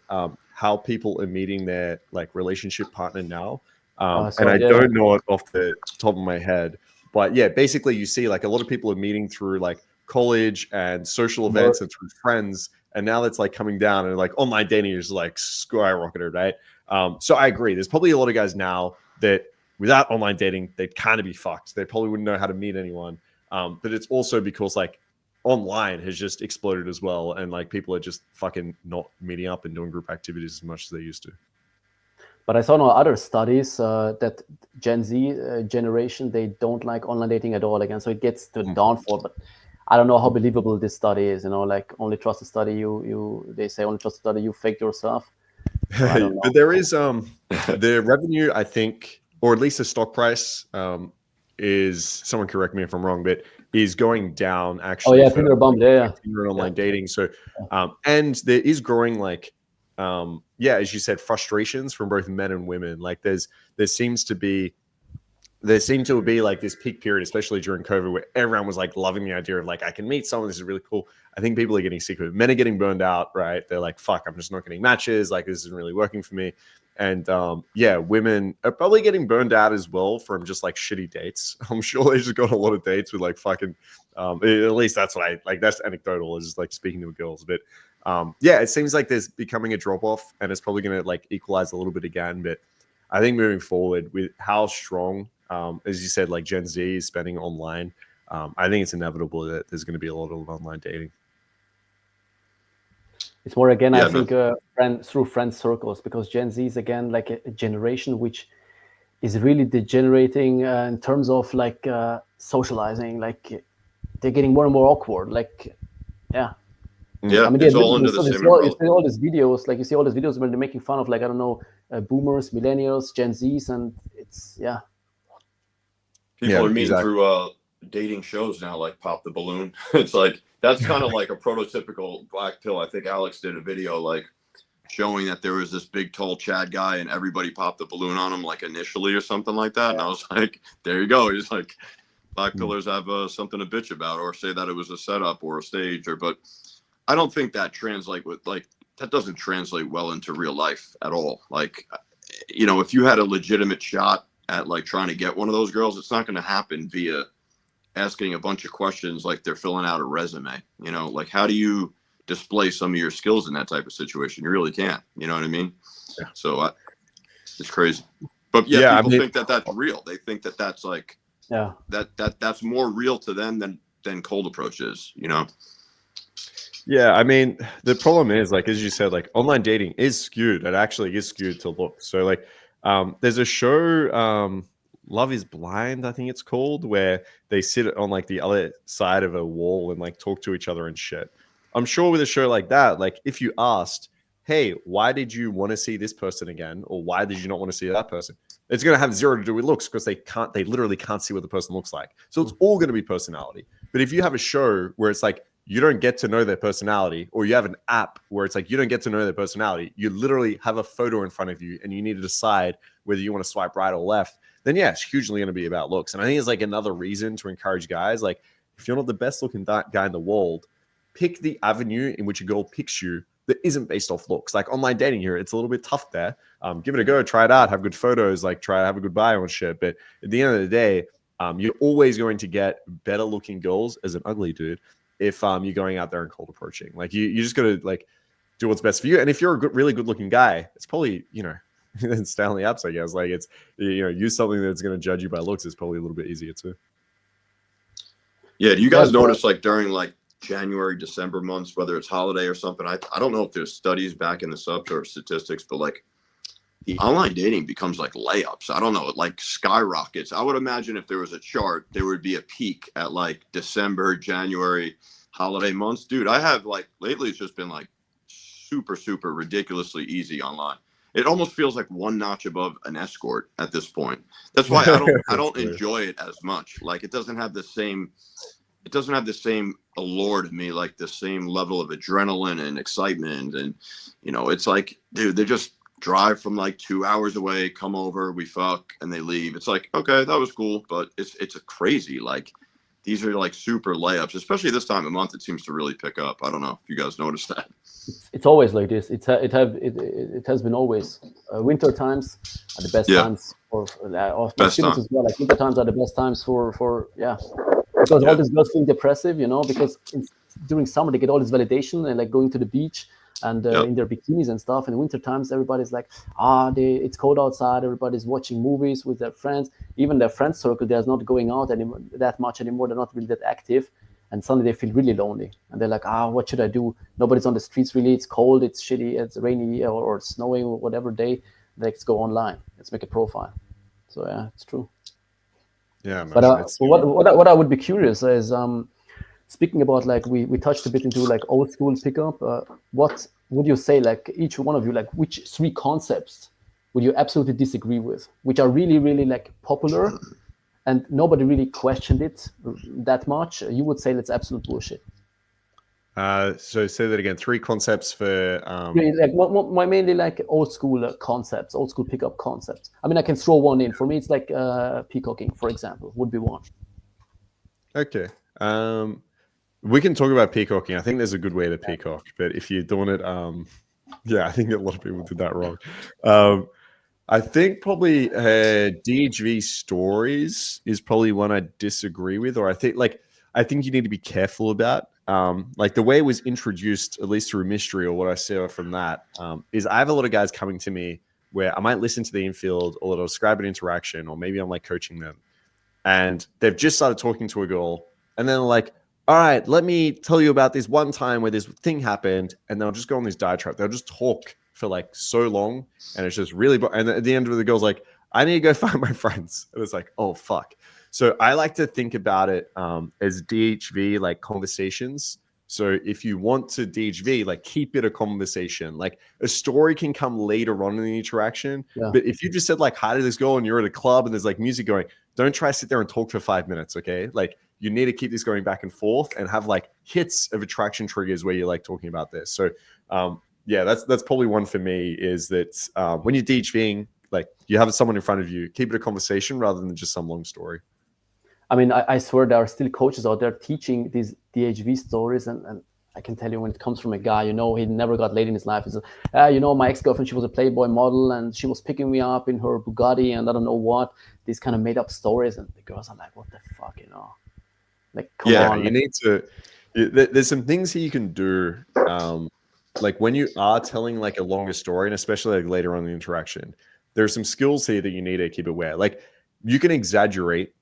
how people are meeting their like relationship partner now. And I don't know it off the top of my head. But yeah, basically you see like a lot of people are meeting through like college and social events and through friends. And now that's like coming down, and like online dating is like skyrocketed, right? So I agree. There's probably a lot of guys now that without online dating, they'd kind of be fucked. They probably wouldn't know how to meet anyone. But it's also because like online has just exploded as well. And like people are just fucking not meeting up and doing group activities as much as they used to. But I saw no other studies that Gen Z generation, they don't like online dating at all again. So it gets to downfall, but I don't know how believable this study is. Like only trust the study they say only trust the study you faked yourself. So but there is the revenue, I think, or at least the stock price is, someone correct me if I'm wrong, but is going down actually. Oh yeah, Tinder Bumble, Tinder online dating. So and there is growing like as you said, frustrations from both men and women. Like there seemed to be like this peak period, especially during COVID, where everyone was like loving the idea of like, I can meet someone, this is really cool. I think people are getting sick of it. Men are getting burned out, right? They're like, fuck, I'm just not getting matches. Like this isn't really working for me. And women are probably getting burned out as well from just like shitty dates. I'm sure they just got a lot of dates with like fucking, at least that's what that's anecdotal, is just like speaking to girls. But it seems like there's becoming a drop off, and it's probably going to like equalize a little bit again. But I think moving forward with how strong, as you said, like Gen Z is spending online, I think it's inevitable that there's going to be a lot of online dating. It's more again, I think, through friend circles, because Gen Z is again like a generation which is really degenerating in terms of like socializing. Like they're getting more and more awkward. Like, yeah. Yeah, I mean, it's all under the same umbrella. You see all these videos, like you see all these videos where they're making fun of, like, I don't know, boomers, millennials, Gen Zs, and it's, yeah. People are meeting through dating shows now, like Pop the Balloon. It's like, that's kind of like a prototypical black pill. I think Alex did a video like showing that there was this big tall Chad guy and everybody popped the balloon on him like initially or something like that. And I was like, there you go. He's like, black pillars have something to bitch about, or say that it was a setup or a stage, but I don't think that that doesn't translate well into real life at all. Like, you know, if you had a legitimate shot at like trying to get one of those girls, it's not going to happen via asking a bunch of questions like they're filling out a resume. You know, like, how do you display some of your skills in that type of situation? You really can't. You know what I mean? Yeah. So it's crazy. But yeah, people think that that's real. They think that that's like, that's more real to them than cold approach is, you know? Yeah, I mean, the problem is, like, as you said, like, online dating is skewed. It actually is skewed to looks. So, like, there's a show, Love is Blind, I think it's called, where they sit on, like, the other side of a wall and, like, talk to each other and shit. I'm sure with a show like that, like, if you asked, hey, why did you want to see this person again? Or why did you not want to see that person? It's going to have zero to do with looks, because they literally can't see what the person looks like. So it's all going to be personality. But if you have a show where it's like, you don't get to know their personality, or you have an app where it's like, you don't get to know their personality, you literally have a photo in front of you and you need to decide whether you want to swipe right or left, then yeah, it's hugely going to be about looks. And I think it's like another reason to encourage guys, like, if you're not the best looking guy in the world, pick the avenue in which a girl picks you that isn't based off looks. Like online dating here, it's a little bit tough there. Give it a go, try it out, have good photos, like have a good bio and shit. But at the end of the day, you're always going to get better looking girls as an ugly dude if you're going out there and cold approaching. Like you just got to like do what's best for you. And if you're a really good looking guy, it's probably, you know, then stay on the apps, I guess. Like it's, you know, use something that's going to judge you by looks is probably a little bit easier too. Yeah. Do you guys notice like during like January, December months, whether it's holiday or something, I don't know if there's studies back in the subs or statistics, but like the online dating becomes like layups. I don't know, it like skyrockets. I would imagine if there was a chart, there would be a peak at like December, January, holiday months. Dude, I have like lately it's just been like super, super ridiculously easy online. It almost feels like one notch above an escort at this point. That's why I don't enjoy it as much. Like it doesn't have the same allure to me, like the same level of adrenaline and excitement. And, you know, it's like, dude, they just drive from like 2 hours away, come over, we fuck, and they leave. It's like, okay, that was cool, but it's a crazy, like, these are like super layups, especially this time of month. It seems to really pick up. I don't know if you guys noticed that. It's always like this. It has been always. Winter times are the best times for my students as well. Like winter times are the best times for because all these girls feel depressive, you know, because during summer they get all this validation and like going to the beach and in their bikinis and stuff. In winter times, everybody's like, it's cold outside. Everybody's watching movies with their friends. Even their friend circle, they're not going out that much anymore. They're not really that active. And suddenly they feel really lonely. And they're like, what should I do? Nobody's on the streets really. It's cold. It's shitty. It's rainy or snowing or whatever day. Let's go online. Let's make a profile. So yeah, it's true. Yeah, man, but what I would be curious is speaking about like we touched a bit into like old school pickup. What would you say, like each one of you, like which 3 concepts would you absolutely disagree with, which are really, really like popular and nobody really questioned it that much? You would say that's absolute bullshit. So say that again. 3 concepts for like mainly like old school concepts, old school pickup concepts. I mean, I can throw one in. For me, it's like peacocking, for example, would be one. Okay. We can talk about peacocking. I think there's a good way to peacock, but if you're doing it, I think a lot of people did that wrong. I think probably DHV stories is probably one I disagree with, or I think you need to be careful about. Like the way it was introduced, at least through mystery or what I saw from that, is I have a lot of guys coming to me where I might listen to the infield or they'll describe an interaction, or maybe I'm like coaching them, and they've just started talking to a girl and then like, all right, let me tell you about this one time where this thing happened, and they'll just go on this diatribe. They'll just talk for like so long, and it's just really. And at the end of it, the girl's like, "I need to go find my friends." And it's like, "Oh fuck." So I like to think about it as DHV, like conversations. So if you want to DHV, like keep it a conversation. Like a story can come later on in the interaction. Yeah. But if you just said like hi to this girl and you're at a club and there's like music going, don't try to sit there and talk for 5 minutes, okay? Like you need to keep this going back and forth and have like hits of attraction triggers where you're like talking about this. So yeah, that's probably one for me is that when you're DHVing, like you have someone in front of you, keep it a conversation rather than just some long story. I mean, I swear there are still coaches out there teaching these DHV stories, and I can tell you when it comes from a guy, you know, he never got laid in his life. He says, you know, my ex-girlfriend, she was a Playboy model, and she was picking me up in her Bugatti, and I don't know what. These kind of made-up stories, and the girls are like, "What the fuck, you know?" Like, come on. You need to. There's some things that you can do, like when you are telling like a longer story, and especially like later on in the interaction. There's some skills here that you need to keep aware. Like you can exaggerate.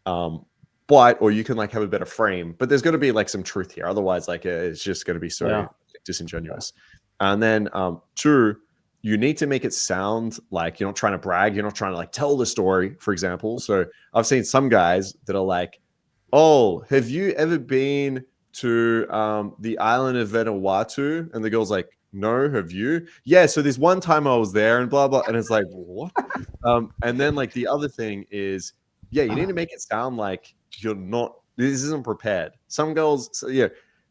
Or you can like have a better frame, but there's going to be like some truth here. Otherwise, like it's just going to be so disingenuous. And then 2, you need to make it sound like you're not trying to brag. You're not trying to like tell the story, for example. So I've seen some guys that are like, "Oh, have you ever been to the island of Vanuatu?" And the girl's like, "No, have you?" "Yeah, so this one time I was there and blah, blah." And it's like, what? And then like the other thing is, yeah, you need to make it sound like you're not, this isn't prepared. Some girls,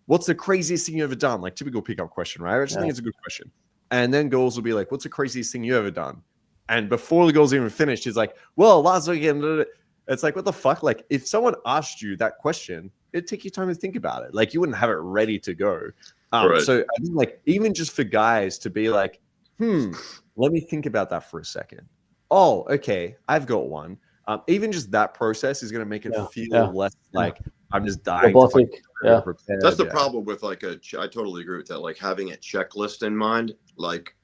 what's the craziest thing you ever done? Like typical pickup question, right? I just think it's a good question. And then girls will be like, "What's the craziest thing you ever done?" And before the girl's even finished, she's like, "Well, last weekend." It's like, what the fuck? Like if someone asked you that question, it'd take you time to think about it. Like you wouldn't have it ready to go. Right. So I think like even just for guys to be like, let me think about that for a second. Oh, okay, I've got one. Even just that process is going to make it feel less like I'm just dying. That's the problem with like I totally agree with that. Like having a checklist in mind, like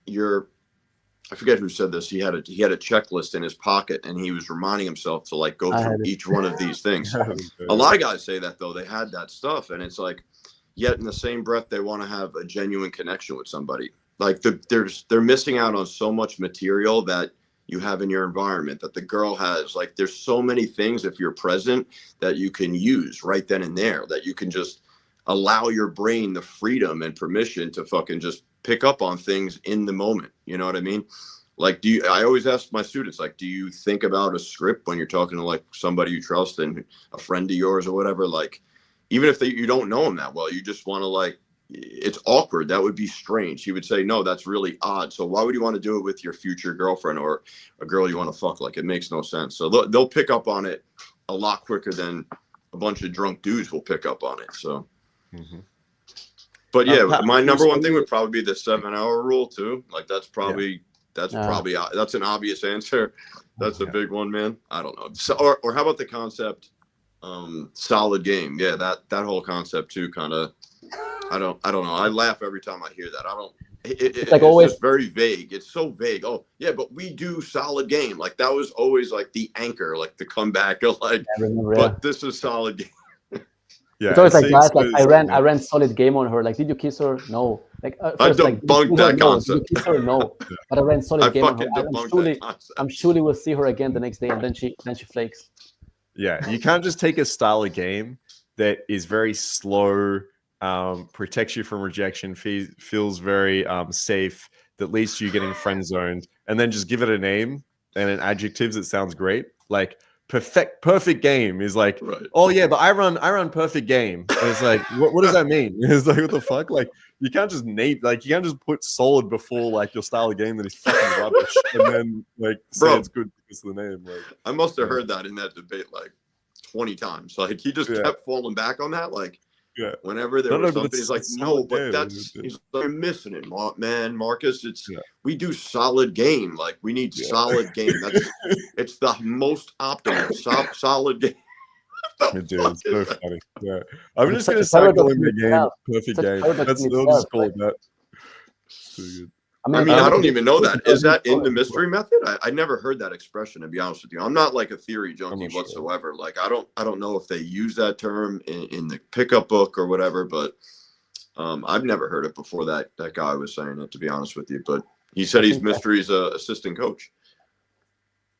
I forget who said this. He had a checklist in his pocket, and he was reminding himself to like go through each one of these things. A lot of guys say that though. They had that stuff, and it's like, yet in the same breath, they want to have a genuine connection with somebody. Like they're missing out on so much material that you have in your environment that the girl has. Like there's so many things if you're present that you can use right then and there, that you can just allow your brain the freedom and permission to fucking just pick up on things in the moment. You know what I mean? Like, I always ask my students, like, do you think about a script when you're talking to like somebody you trust and a friend of yours or whatever? Like, even if you don't know them that well, you just want to like, it's awkward. That would be strange. He would say, "No, that's really odd. So why would you want to do it with your future girlfriend or a girl you want to fuck?" Like, it makes no sense. So they'll pick up on it a lot quicker than a bunch of drunk dudes will pick up on it. So, but yeah, my number one thing would probably be the 7-hour rule too. Like that's probably that's an obvious answer. That's a big one, man. I don't know. So, or how about the concept, solid game? Yeah, that whole concept too, kind of. I don't know. I laugh every time I hear that. I don't. It's like always just very vague. It's so vague. Oh yeah, but we do solid game. Like that was always like the anchor, like the comeback. Like, but this is solid game. Yeah, it's always like guys. Like I ran solid game on her. Like, did you kiss her? No. Like first, I debunked that concept. Did you kiss her? No. But I ran solid game on her. I'm surely will see her again the next day, and then she flakes. Yeah, you can't just take a style of game that is very slow. Protects you from rejection, feels very safe, that leads to you getting friend zoned, and then just give it a name and an adjectives that sounds great. Like perfect game is like, oh yeah, but I run perfect game. And it's like, what does that mean? It's like, what the fuck? Like you can't just name, like you can't just put solid before like your style of game that is fucking rubbish, and then like say it's good because of the name. Like I must have heard that in that debate like 20 times. Like he just kept falling back on that. Like. Yeah. Whenever there was something, he's like, "No, but he's like, "You're missing it, man, Marcus. We do solid game. Like we need solid game. It's the most optimal solid game." Dude, it's so funny. Yeah, I'm just gonna start calling the game perfect game. That's they'll just call it that. So good. I mean, I don't even know that. Is that in the mystery method? I never heard that expression, to be honest with you. I'm not like a theory junkie whatsoever. Like, I don't know if they use that term in the pickup book or whatever, but I've never heard it before that guy was saying it, to be honest with you. But he said he's Mystery's assistant coach.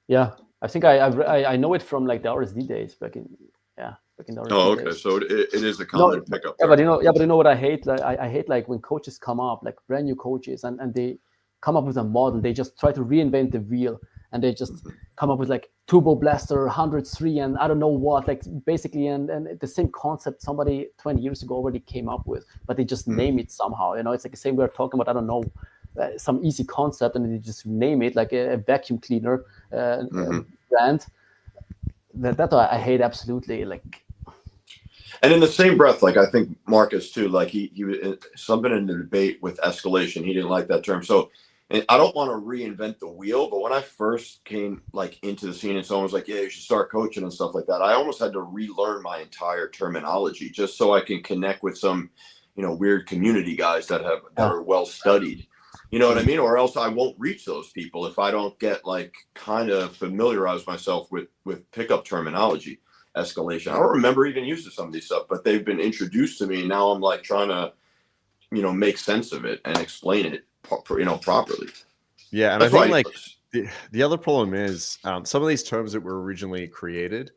Yeah, I think I know it from like the RSD days back in the RSD Oh, okay. days. So it is a common pickup. Yeah, but you know what I hate? Like I hate like when coaches come up, like brand new coaches, and they come up with a model. They just try to reinvent the wheel, and they just come up with like Turbo Blaster 103 and I don't know what, like basically, and the same concept somebody 20 years ago already came up with, but they just name it somehow. You know, it's like the same we're talking about. I don't know. Some easy concept, and they just name it like a vacuum cleaner brand. That I hate absolutely. Like, and in the same breath, like I think Markus too, like he was something in the debate with escalation. He didn't like that term. So, and I don't want to reinvent the wheel, but when I first came like into the scene and someone was like, "Yeah, you should start coaching" and stuff like that, I almost had to relearn my entire terminology just so I can connect with some, weird community guys that are well studied. You know what I mean? Or else I won't reach those people if I don't get like kind of familiarize myself with pickup terminology, escalation. I don't remember even using some of these stuff, but they've been introduced to me. And now I'm like trying to, make sense of it and explain it, properly. Yeah. And that's I think like the other problem is some of these terms that were originally created,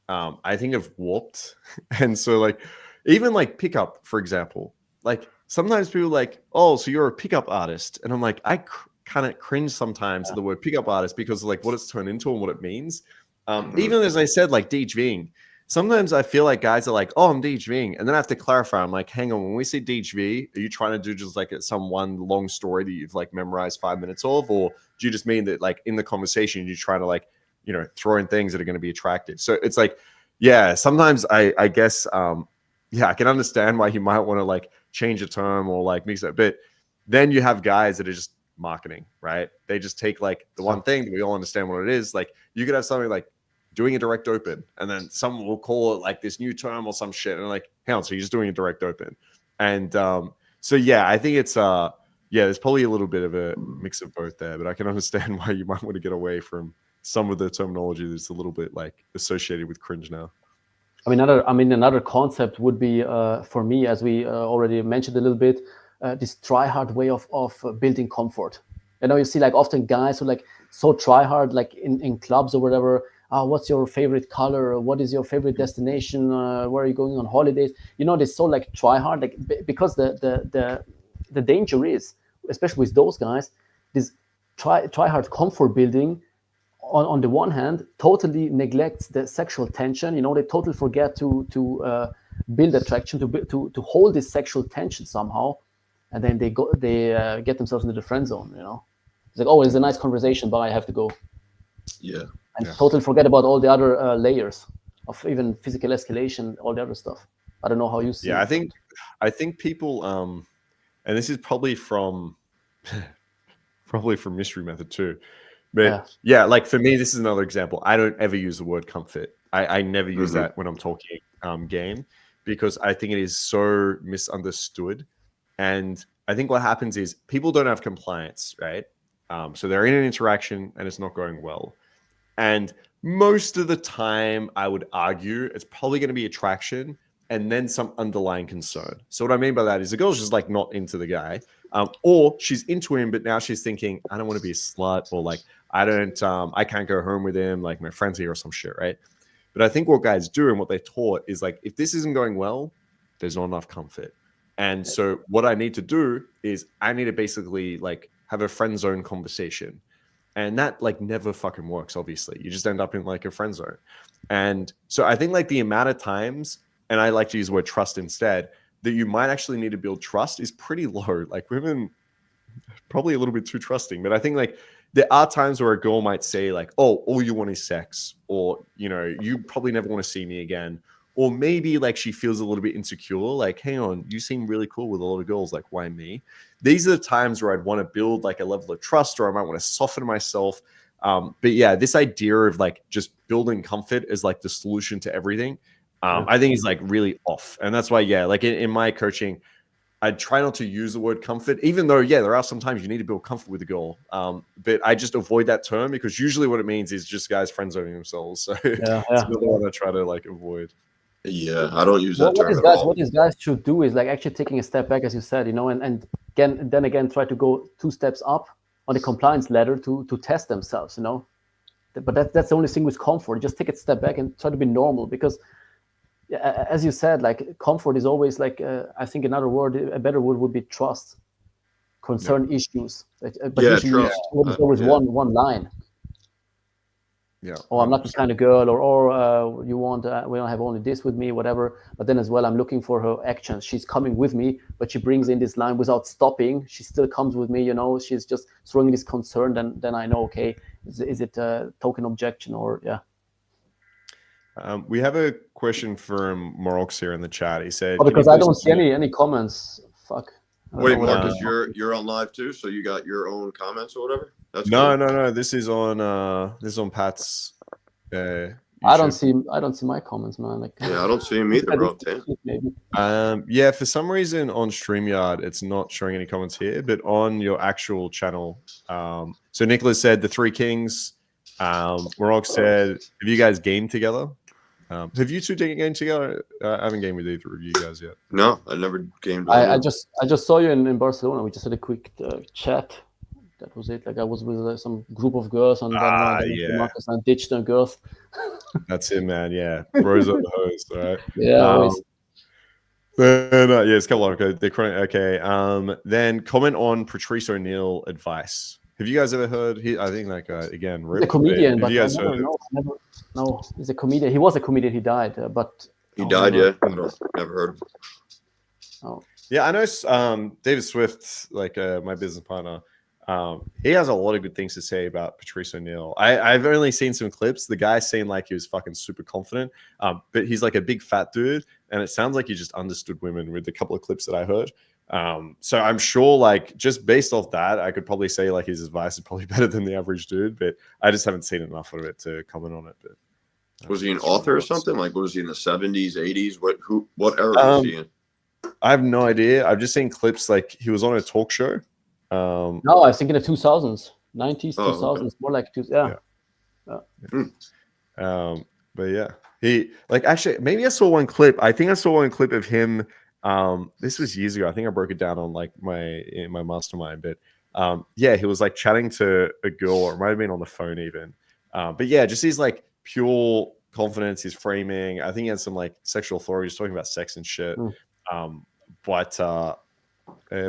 I think have warped. And so like, even like pickup, for example, like sometimes people are like, oh, so you're a pickup artist. And I'm like, I kind of cringe sometimes at the word pickup artist because of like what it's turned into and what it means. Even as I said, like DHVing, sometimes I feel like guys are like, oh, I'm DHVing. And then I have to clarify. I'm like, hang on, when we say DHV, are you trying to do just like some one long story that you've like memorized 5 minutes of? Or do you just mean that like in the conversation, you're trying to like, throw in things that are going to be attractive? So it's like, yeah, sometimes I guess, I can understand why you might want to like change a term or like mix it. But then you have guys that are just marketing, right? They just take like the one thing that we all understand what it is. Like you could have something like doing a direct open, and then someone will call it like this new term or some shit. And like, hang on, so you're just doing a direct open. And so yeah, I think it's there's probably a little bit of a mix of both there, but I can understand why you might want to get away from some of the terminology that's a little bit like associated with cringe now. Another concept would be for me, as we already mentioned a little bit, this try hard way of building comfort. You see like often guys who like so try hard, like in clubs or whatever. What's your favorite color? What is your favorite destination? Where are you going on holidays? They so like try hard, like because the danger is, especially with those guys, this try hard comfort building. On the one hand, totally neglects the sexual tension. They totally forget to build attraction, to hold this sexual tension somehow, and then they get themselves into the friend zone. It's like, oh, it's a nice conversation, but I have to go. Yeah, and totally forget about all the other layers of even physical escalation, all the other stuff. I don't know how you see. Yeah, I think people, and this is probably from mystery method too. But yeah, like for me, this is another example. I don't ever use the word comfort. I never use that when I'm talking game, because I think it is so misunderstood. And I think what happens is people don't have compliance, right? So they're in an interaction and it's not going well. And most of the time, I would argue it's probably going to be attraction and then some underlying concern. So what I mean by that is the girl's just like not into the guy, or she's into him, but now she's thinking, I don't want to be a slut, or like, I can't go home with him, like my friend's here or some shit, right? But I think what guys do and what they're taught is like, if this isn't going well, there's not enough comfort. And so what I need to do is I need to basically like have a friend zone conversation. And that like never fucking works, obviously. You just end up in like a friend zone. And so I think like the amount of times, and I like to use the word trust instead, that you might actually need to build trust is pretty low. Like women probably a little bit too trusting, but I think like there are times where a girl might say like, oh, all you want is sex, or, you probably never want to see me again. Or maybe like she feels a little bit insecure, like, hang on, you seem really cool with a lot of girls, like why me? These are the times where I'd want to build like a level of trust, or I might want to soften myself. But yeah, this idea of like just building comfort is like the solution to everything. I think is like really off. And that's why, yeah, like in my coaching, I try not to use the word comfort, even though, yeah, there are sometimes you need to build comfort with a girl. But I just avoid that term because usually what it means is just guys friend zoning themselves. So it's another one I try to like avoid. Yeah, I don't use that term at all. What these guys should do is like actually taking a step back, as you said, and then again try to go 2 steps up on the compliance ladder to test themselves, But that's the only thing with comfort. Just take a step back and try to be normal, because as you said, like comfort is always like I think a better word would be trust, concern issues. But usually trust. There's always one line. Yeah. Oh, I'm not the kind of girl, or you want we don't have only this with me, whatever. But then as well, I'm looking for her actions. She's coming with me, but she brings in this line without stopping. She still comes with me, She's just throwing this concern. Then I know, okay, is it a token objection or yeah. We have a question from Markus here in the chat. He said, because I don't see any comments. Fuck. Wait, Markus, you're on live too, so you got your own comments or whatever? That's no. This is on Pat's. I don't see my comments, man. Like, yeah, I don't see them either, bro. Damn. Yeah, for some reason on StreamYard it's not showing any comments here, but on your actual channel. So Nicholas said the Three Kings. Marok said, have you guys gamed together? Have you two gamed together? I haven't gamed with either of you guys yet. No, I never gamed. I just saw you in Barcelona. We just had a quick chat. That was it. Like I was with some group of girls, and then Markus and ditched the girls. That's it, man. Yeah, bros are the host, right? Yeah, always. Then it's come along. Okay. Then comment on Patrice O'Neill advice. Have you guys ever heard? I think again, he's a comedian, but no, he's a comedian. He was a comedian. He died, but he died. Yeah, never heard of him. Oh, yeah, I know. David Swift, like my business partner, he has a lot of good things to say about Patrice O'Neill. I've only seen some clips. The guy seemed like he was fucking super confident, but he's like a big fat dude, and it sounds like he just understood women with a couple of clips that I heard. So I'm sure, like, just based off that, I could probably say like his advice is probably better than the average dude, but I just haven't seen enough of it to comment on it. But was he an author or something? Like, was he in the 70s, 80s? What era was he in? I have no idea. I've just seen clips. Like he was on a talk show. No, I was thinking the 2000s, 90s, 2000s, okay. More like But yeah, he like actually maybe I saw one clip. I think I saw one clip of him. This was years ago. I think I broke it down on like in my mastermind. But yeah, he was like chatting to a girl, or it might have been on the phone even. But yeah, just his like pure confidence, his framing. I think he had some like sexual authority. He's talking about sex and shit.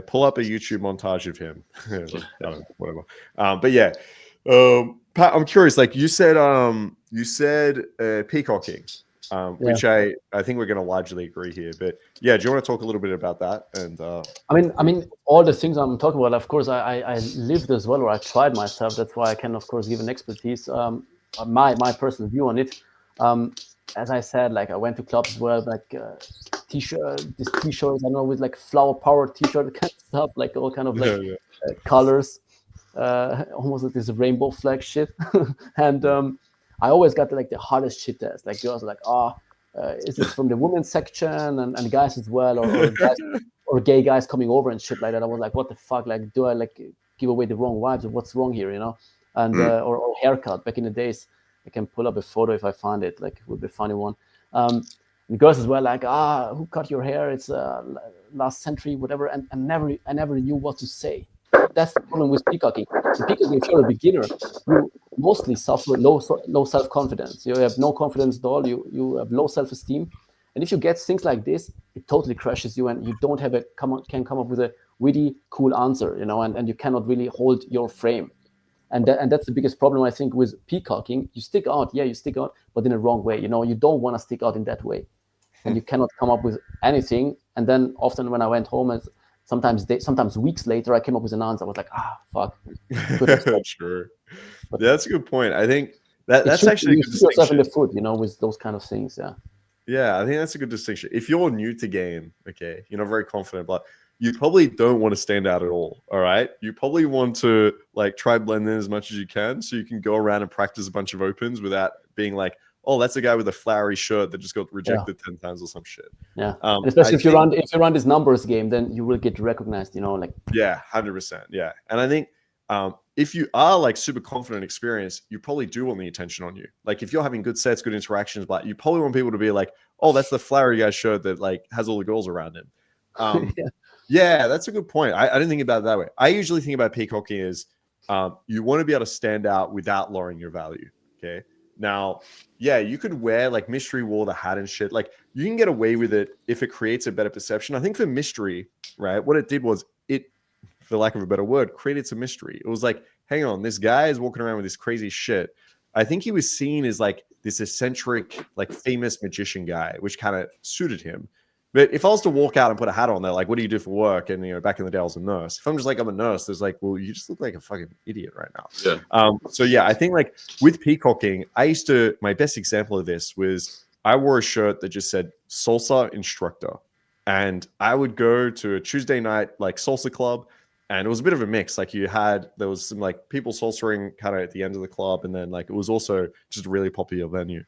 Pull up a YouTube montage of him. Whatever. But yeah, Pat, I'm curious. Like you said peacocking, which I think we're going to largely agree here. But yeah, do you want to talk a little bit about that? And I mean, all the things I'm talking about. Of course, I lived as well, or I tried myself. That's why I can, of course, give an expertise. My personal view on it. As I said, like I went to clubs where like t-shirts, I don't know, with like flower power t-shirt kind of stuff, like all kind of like colors, almost like this rainbow flag shit. And I always got like the hardest shit test. Like girls are like, is this from the women's section, and guys as well, or guys, or gay guys coming over and shit like that. I was like, what the fuck? Like, do I like give away the wrong vibes, or what's wrong here, And or haircut back in the days. I can pull up a photo if I find it. Like, it would be a funny one. And girls as well, like, who cut your hair? It's last century, whatever. And I never knew what to say. That's the problem with peacocking. In peacocking, if you're a beginner, you mostly suffer low self-confidence. You have no confidence at all. You have low self-esteem. And if you get things like this, it totally crashes you, and you don't have can come up with a witty, cool answer, and you cannot really hold your frame. And that's the biggest problem, I think, with peacocking. You stick out, but in a wrong way. You don't want to stick out in that way, and you cannot come up with anything. And then often when I went home, and sometimes weeks later, I came up with an answer. I was like, fuck. Sure. But that's a good point. I think that's actually you shoot yourself in the foot, with those kind of things. Yeah. Yeah, I think that's a good distinction. If you're new to game, okay, you're not very confident, but you probably don't want to stand out at all. All right. You probably want to like try blend in as much as you can, so you can go around and practice a bunch of opens without being like oh, that's a guy with a flowery shirt that just got rejected 10 times or some shit. Yeah. And especially if you run this numbers game, then you will get recognized, like. Yeah, 100%. Yeah. And I think if you are like super confident and experienced, you probably do want the attention on you. Like if you're having good sets, good interactions, but you probably want people to be like, oh, that's the flowery guy shirt that like has all the girls around him. Yeah, that's a good point. I didn't think about it that way. I usually think about peacocking as you want to be able to stand out without lowering your value. Okay. Now, yeah, you could wear like Mystery wore the hat and shit. Like you can get away with it if it creates a better perception. I think for Mystery, right, what it did was it, for lack of a better word, created some mystery. It was like, hang on, this guy is walking around with this crazy shit. I think he was seen as like this eccentric, like famous magician guy, which kind of suited him. But if I was to walk out and put a hat on there, like, what do you do for work? And, back in the day, I was a nurse. If I'm just like, I'm a nurse, there's like, well, you just look like a fucking idiot right now. Yeah. So, yeah, I think like with peacocking, my best example of this was I wore a shirt that just said salsa instructor. And I would go to a Tuesday night, like salsa club. And it was a bit of a mix. Like there was some like people salsaing kind of at the end of the club. And then like, it was also just a really popular venue.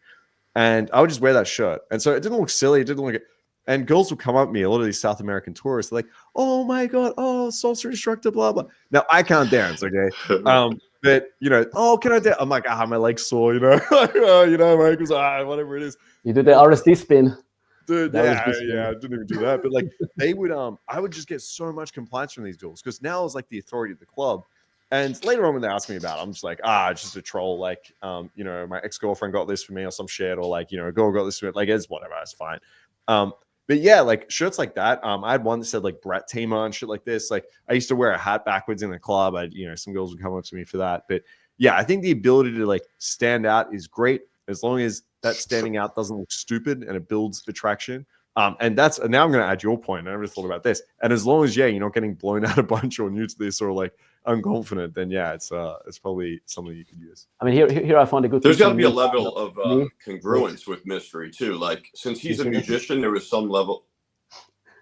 And I would just wear that shirt. And so it didn't look silly. It didn't look. And girls would come up to me, a lot of these South American tourists, like, oh my God, oh, salsa instructor, blah, blah. Now, I can't dance, okay? But, oh, can I dance? I'm like, my leg's sore, Markus, whatever it is. You do the RSD spin. Dude, I didn't even do that. But like, they would, I would just get so much compliance from these girls because now I was like the authority of the club. And later on when they asked me about it, I'm just like, it's just a troll. Like, my ex-girlfriend got this for me or some shit. Or like, a girl got this for me. Like, it's whatever, it's fine. But yeah, like shirts like that. I had one that said like Brett Tamer and shit like this. Like I used to wear a hat backwards in the club. Some girls would come up to me for that. But yeah, I think the ability to like stand out is great as long as that standing out doesn't look stupid and it builds attraction. And now I'm going to add your point. I never thought about this. And as long as you're not getting blown out a bunch or new to this or like unconfident, then yeah, it's probably something you could use. I mean, here I found a good. There's got to be a level of congruence with Mystery too. Like since he's a musician, there was some level.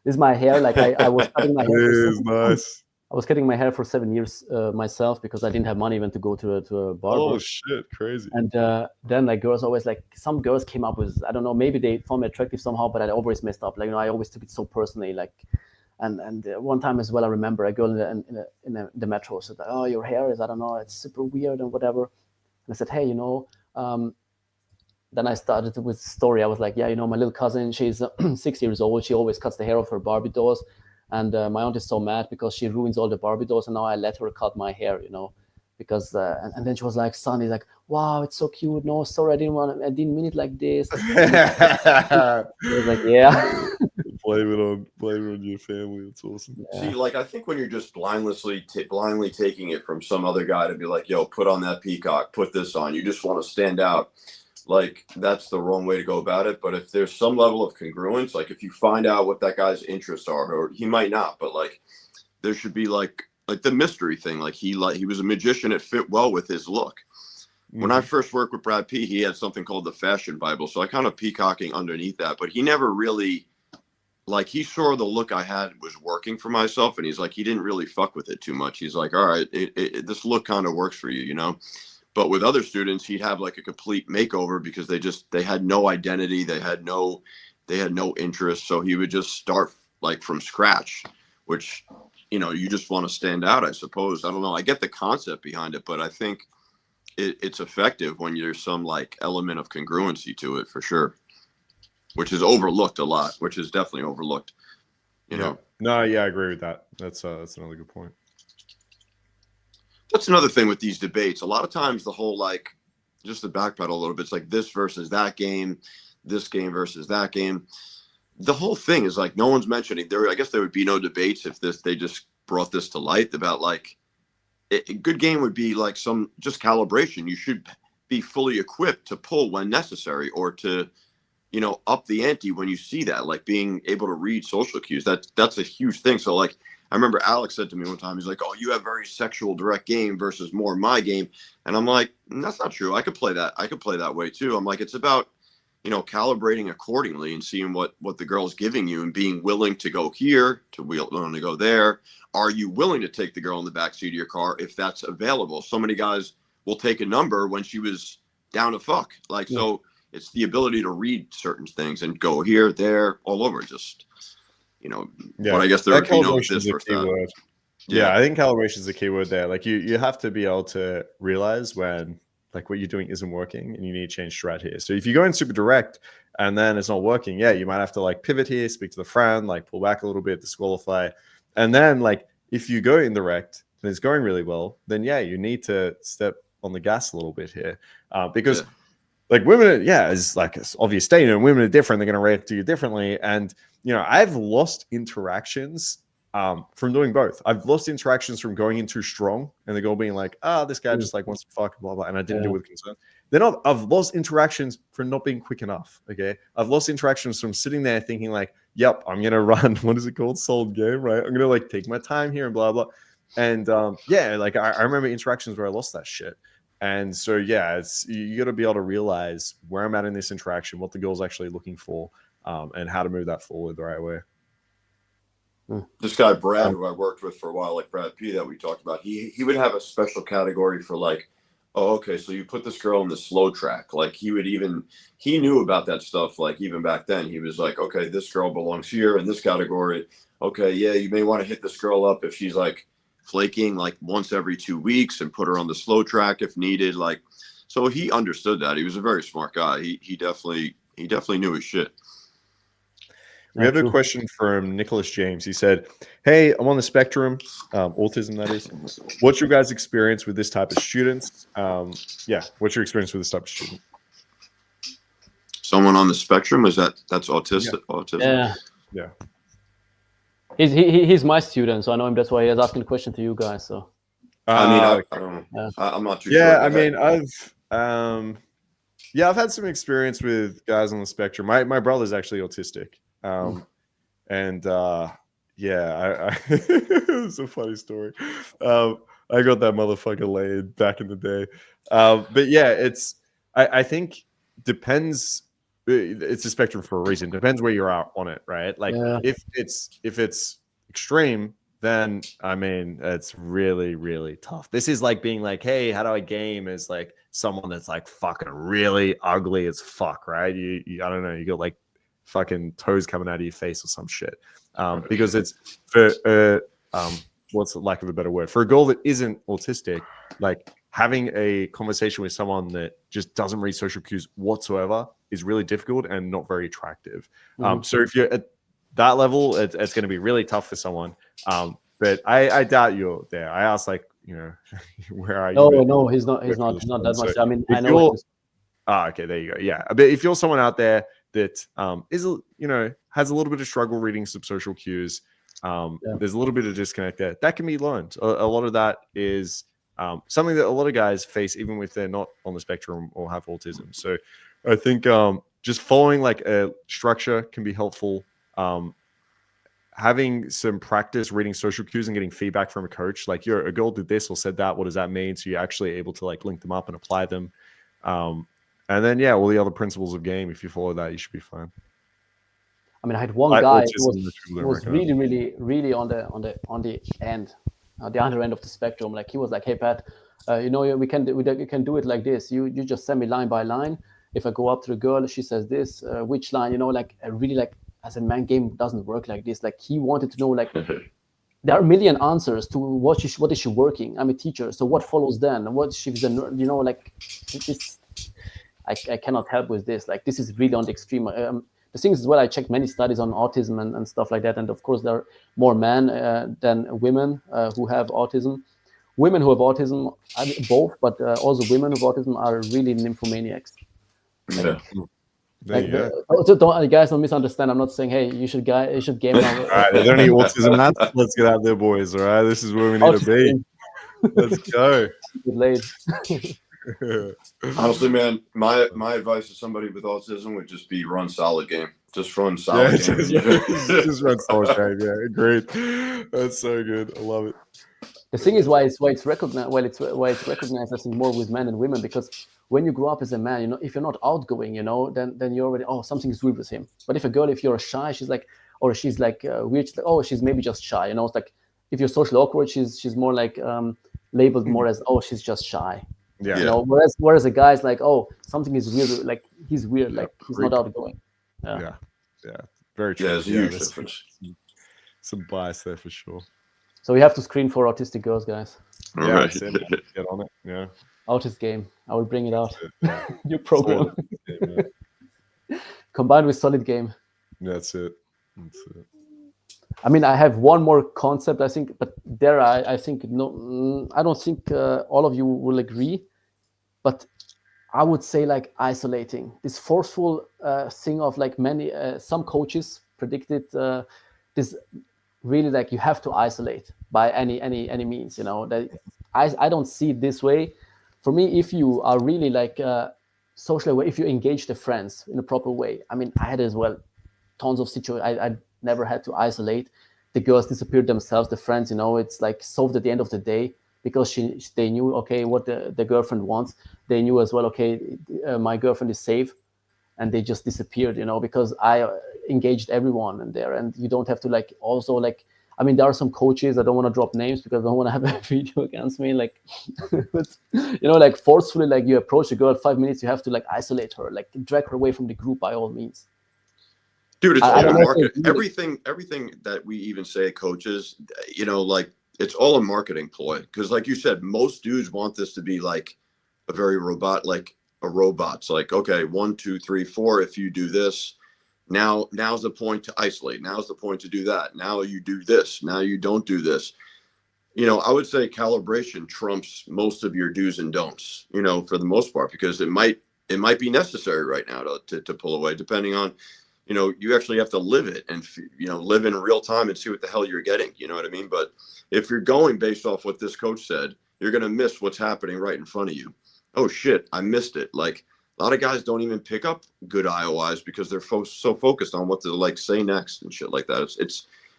This is my hair. Like I was cutting my hair. Nice. I was cutting my hair for 7 years myself because I didn't have money even to go to a barber. Oh shit, crazy. And then like girls always like some girls came up with, I don't know, maybe they found me attractive somehow, but I always messed up. Like I always took it so personally. Like, and one time as well, I remember a girl in the metro said, "Oh, your hair is, I don't know, it's super weird and whatever." And I said, "Hey, Then I started with the story. I was like, yeah, my little cousin, she's 6 years old. She always cuts the hair off her Barbie dolls. And my aunt is so mad because she ruins all the Barbie dolls. And now I let her cut my hair, because, and then she was like, son, he's like, wow, it's so cute. No, sorry, I didn't mean it like this. I was like, yeah. Blame it on your family. It's awesome. Yeah. See, like, I think when you're just blindly taking it from some other guy to be like, yo, put on that peacock, put this on. You just want to stand out. Like, that's the wrong way to go about it. But if there's some level of congruence, like if you find out what that guy's interests are, or he might not, but like there should be like the mystery thing. Like he was a magician. It fit well with his look. Mm-hmm. When I first worked with Brad P, he had something called the Fashion Bible. So I kind of peacocking underneath that, but he never really, like, he saw the look I had was working for myself. And he's like, he didn't really fuck with it too much. He's like, all right, this look kind of works for you, But with other students, he'd have like a complete makeover because they had no identity. They had no interest. So he would just start like from scratch, which, you just want to stand out, I suppose. I don't know. I get the concept behind it, but I think it's effective when there's some like element of congruency to it for sure, which is overlooked a lot, which is definitely overlooked, No, yeah, I agree with that. That's another good point. That's another thing with these debates. A lot of times the whole, like, just to backpedal a little bit, it's like this versus that game, this game versus that game. The whole thing is like no one's mentioning there. I guess there would be no debates if they just brought this to light about like a good game would be like some just calibration. You should be fully equipped to pull when necessary or to, up the ante when you see that, like being able to read social cues. That's a huge thing. So like, I remember Alex said to me one time, he's like, oh, you have very sexual direct game versus more my game. And I'm like, that's not true. I could play that. I could play that way too. I'm like, it's about, calibrating accordingly and seeing what the girl's giving you and being willing to go here, willing to go there. Are you willing to take the girl in the backseat of your car if that's available? So many guys will take a number when she was down to fuck. Like, so it's the ability to read certain things and go here, there, all over. Just, but I guess there would be no this versus that. Yeah, I think calibration is the key word there. Like you have to be able to realize when like what you're doing isn't working and you need to change strat here. So if you go in super direct and then it's not working, yeah, you might have to like pivot here, speak to the friend, like pull back a little bit, disqualify. And then like if you go indirect and it's going really well, then yeah, you need to step on the gas a little bit here. Because like women, is like it's obvious statement, and women are different, they're gonna react to you differently. And I've lost interactions from doing both. I've lost interactions from going in too strong and the girl being like, this guy just like wants to fuck, blah, blah. And I didn't do it with concern. Then I've lost interactions for not being quick enough. Okay. I've lost interactions from sitting there thinking like, yep, I'm going to run. What is it called? Solid game, right? I'm going to like take my time here and blah, blah. And like I remember interactions where I lost that shit. And so, you got to be able to realize where I'm at in this interaction, what the girl's actually looking for, and how to move that forward the right way. This guy Brad, who I worked with for a while, like Brad P, that we talked about, he would have a special category for like, oh, okay, so you put this girl in the slow track. Like he knew about that stuff. Like even back then, he was like, okay, this girl belongs here in this category. Okay, yeah, you may want to hit this girl up if she's like flaking like once every 2 weeks and put her on the slow track if needed. Like, so he understood that. He was a very smart guy. He definitely knew his shit. We have a question from Nicholas James. He said, hey, I'm on the spectrum, autism, that is. What's your guys' experience with this type of students? What's your experience with this type of student? Someone on the spectrum? That's autistic? Yeah. Autism? Yeah. He's my student, so I know him. That's why he's asking the question to you guys. So, I don't know. I'm not too sure. Yeah, I mean, I've had some experience with guys on the spectrum. My brother's actually autistic. It's a funny story. I got that motherfucker laid back in the day. I think depends. It's a spectrum for a reason. Depends where you're at on it, right? Like if it's extreme, then I mean it's really, really tough. This is like being like, hey, how do I game as like someone that's like fucking really ugly as fuck, right? You I don't know, you got like fucking toes coming out of your face or some shit. Because it's for what's the lack of a better word, for a girl that isn't autistic, like having a conversation with someone that just doesn't read social cues whatsoever is really difficult and not very attractive. So if you're at that level, it's going to be really tough for someone. But I doubt you're there. I asked like, where are you? No, he's not that much. I mean, I know. Okay, there you go. Yeah, but if you're someone out there that is, has a little bit of struggle reading some social cues, there's a little bit of disconnect there. That can be learned. A lot of that is something that a lot of guys face, even if they're not on the spectrum or have autism. So I think just following like a structure can be helpful. Having some practice reading social cues and getting feedback from a coach, like a girl did this or said that, what does that mean? So you're actually able to like link them up and apply them. And then, all the other principles of game, if you follow that, you should be fine. I mean, I had one guy who was really, really, really on the end, the other end of the spectrum. Like he was like, hey, Pat, we can do it like this. You just send me line by line. If I go up to the girl, she says this, which line, like really like as a man, game doesn't work like this. Like he wanted to know, like there are a million answers to what is she working? I'm a teacher, so what follows then? What she's like this. I cannot help with this. Like this is really on the extreme. The thing is as well, I checked many studies on autism and stuff like that, and of course there are more men than women who have autism. Women who have autism, both, but also women who have autism are really nymphomaniacs. Guys, don't misunderstand. I'm not saying, hey, you should game now. All right, is there any autism nuts? Let's get out there, boys. All right, this is where we need to be. Let's go. Late. Honestly, man, my advice to somebody with autism would just be run solid game. Just run solid game. Just run solid game. Yeah, agreed. That's so good. I love it. The thing is why it's recognized. Well, why it's recognized, I think, more with men and women, because when you grow up as a man, if you're not outgoing, then you're already something's weird with him. But if you're shy, she's like weird. She's like, she's maybe just shy. It's like if you're socially awkward, she's more like labeled more as she's just shy. Yeah. You know, whereas a guy's like, oh, something is weird, like he's weird, like he's not outgoing. Yeah. Very true. Yeah, it's a huge difference. Some bias there for sure. So we have to screen for autistic girls, guys. Yeah, right. Get on it. Yeah. Autist game. I will bring it out. Yeah. New program. Combined with solid game. That's it. I mean, I have one more concept, I think, but there I think no, I don't think all of you will agree, but I would say like isolating, this forceful thing of like some coaches predicted this really like you have to isolate by any means, you know, that I don't see it this way. For me, if you are really like socially aware, if you engage the friends in a proper way, I mean, I had as well tons of situations. I never had to isolate. The girls disappeared themselves, the friends, you know, it's like solved at the end of the day because they knew, okay, what the girlfriend wants. They knew as well, okay, my girlfriend is safe, and they just disappeared, you know, because I engaged everyone in there. And you don't have to like also like, I mean, there are some coaches, I don't want to drop names because I don't want to have a video against me, like, but, you know, like forcefully, like you approach a girl 5 minutes, you have to like isolate her, like drag her away from the group by all means. Dude, it's all marketing. Everything that we even say coaches, you know, like it's all a marketing ploy. Because like you said, most dudes want this to be like a very robot's like, okay, 1, 2, 3, 4. If you do this, now's the point to isolate. Now's the point to do that. Now you do this. Now you don't do this. You know, I would say calibration trumps most of your do's and don'ts, you know, for the most part, because it might be necessary right now to pull away, depending on, you know, you actually have to live it and, you know, live in real time and see what the hell you're getting. You know what I mean? But if you're going based off what this coach said, you're going to miss what's happening right in front of you. Oh, shit, I missed it. Like a lot of guys don't even pick up good IOIs because they're so focused on what to like say next and shit like that.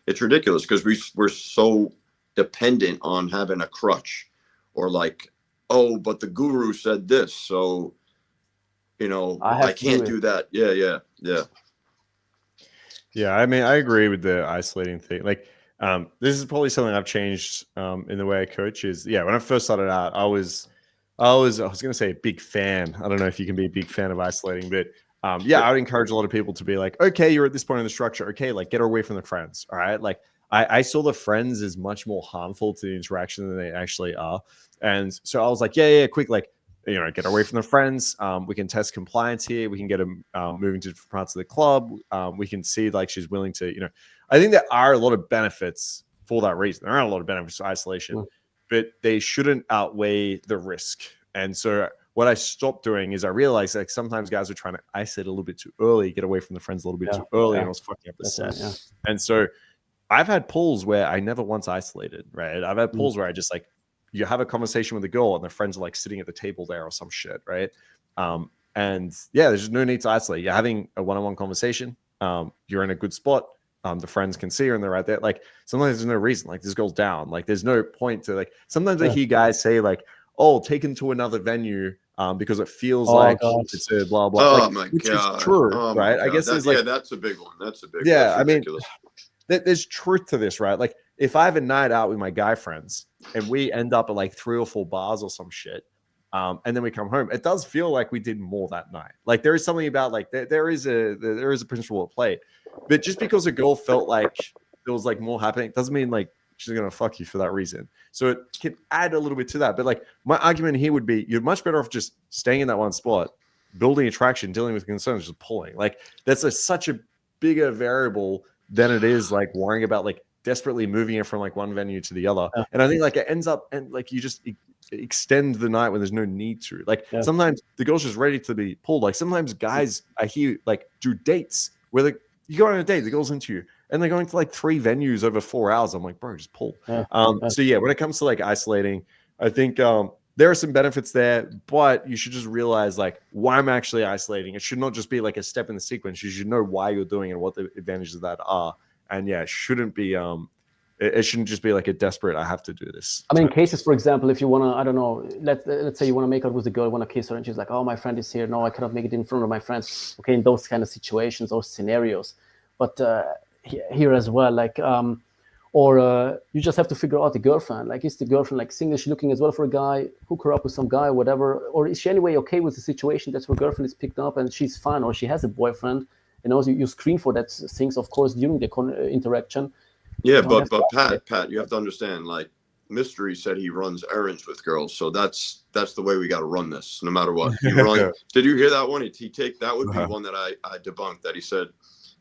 It's ridiculous because we're so dependent on having a crutch or like, oh, but the guru said this. So, you know, I can't do that. Yeah. Yeah, I mean, I agree with the isolating thing. Like, this is probably something I've changed in the way I coach. Is when I first started out, I was going to say a big fan. I don't know if you can be a big fan of isolating, but I would encourage a lot of people to be like, okay, you're at this point in the structure. Okay, like get away from the friends. All right, like I saw the friends as much more harmful to the interaction than they actually are, and so I was like, yeah, quick, like, you know, get away from the friends. We can test compliance here. We can get them moving to different parts of the club. We can see like she's willing to, you know, I think there are a lot of benefits for that reason. There are a lot of benefits to isolation, but they shouldn't outweigh the risk. And so what I stopped doing is I realized like sometimes guys were trying to isolate a little bit too early, get away from the friends a little bit too early, and I was fucking up the set. Yeah. And so I've had pulls where I never once isolated, right? I've had pulls where I just like, you have a conversation with a girl and their friends are like sitting at the table there or some shit, right? And there's just no need to isolate. You're having a one-on-one conversation. You're in a good spot. The friends can see her and they're right there. Like sometimes there's no reason. Like this girl's down. Like there's no point to like. Sometimes I hear guys say like, "Oh, take him to another venue because it feels like it's a blah blah." Oh like, my which god! is true, oh right? I guess there's like that's a big one. That's a big. Yeah, I mean, there's truth to this, right? Like if I have a night out with my guy friends and we end up at like 3 or 4 bars or some shit, and then we come home, it does feel like we did more that night. Like there is something about like there is a principle at play, but just because a girl felt like there was like more happening doesn't mean like she's gonna fuck you for that reason. So it can add a little bit to that. But like my argument here would be, you're much better off just staying in that one spot, building attraction, dealing with concerns, just pulling. Like that's such a bigger variable than it is like worrying about like desperately moving it from like one venue to the other. And I think like it ends up and like you just extend the night when there's no need to. Like sometimes the girl's just ready to be pulled. Like sometimes guys I hear like do dates where like you go on a date, the girl's into you, and they're going to like 3 venues over 4 hours. I'm like, bro, just pull. So when it comes to like isolating, I think there are some benefits there, but you should just realize like why I'm actually isolating. It should not just be like a step in the sequence. You should know why you're doing it and what the advantages of that are. And it shouldn't be it shouldn't just be like a desperate, I have to do this. I mean, cases, for example, if you want to, I don't know, let's say you want to make out with a girl, want to kiss her, and she's like, oh, my friend is here. No, I cannot make it in front of my friends. Okay, in those kind of situations, those scenarios. But here as well, like Or you just have to figure out the girlfriend. Like, is the girlfriend like single? Is she looking as well for a guy? Hook her up with some guy, or whatever. Or is she anyway okay with the situation that her girlfriend is picked up and she's fine, or she has a boyfriend? So you screen for that things, of course, during the interaction. Yeah, but Pat, you have to understand, like, Mystery said he runs errands with girls, so that's the way we got to run this, no matter what. You run. Did you hear that one? That would be one that I debunked. That he said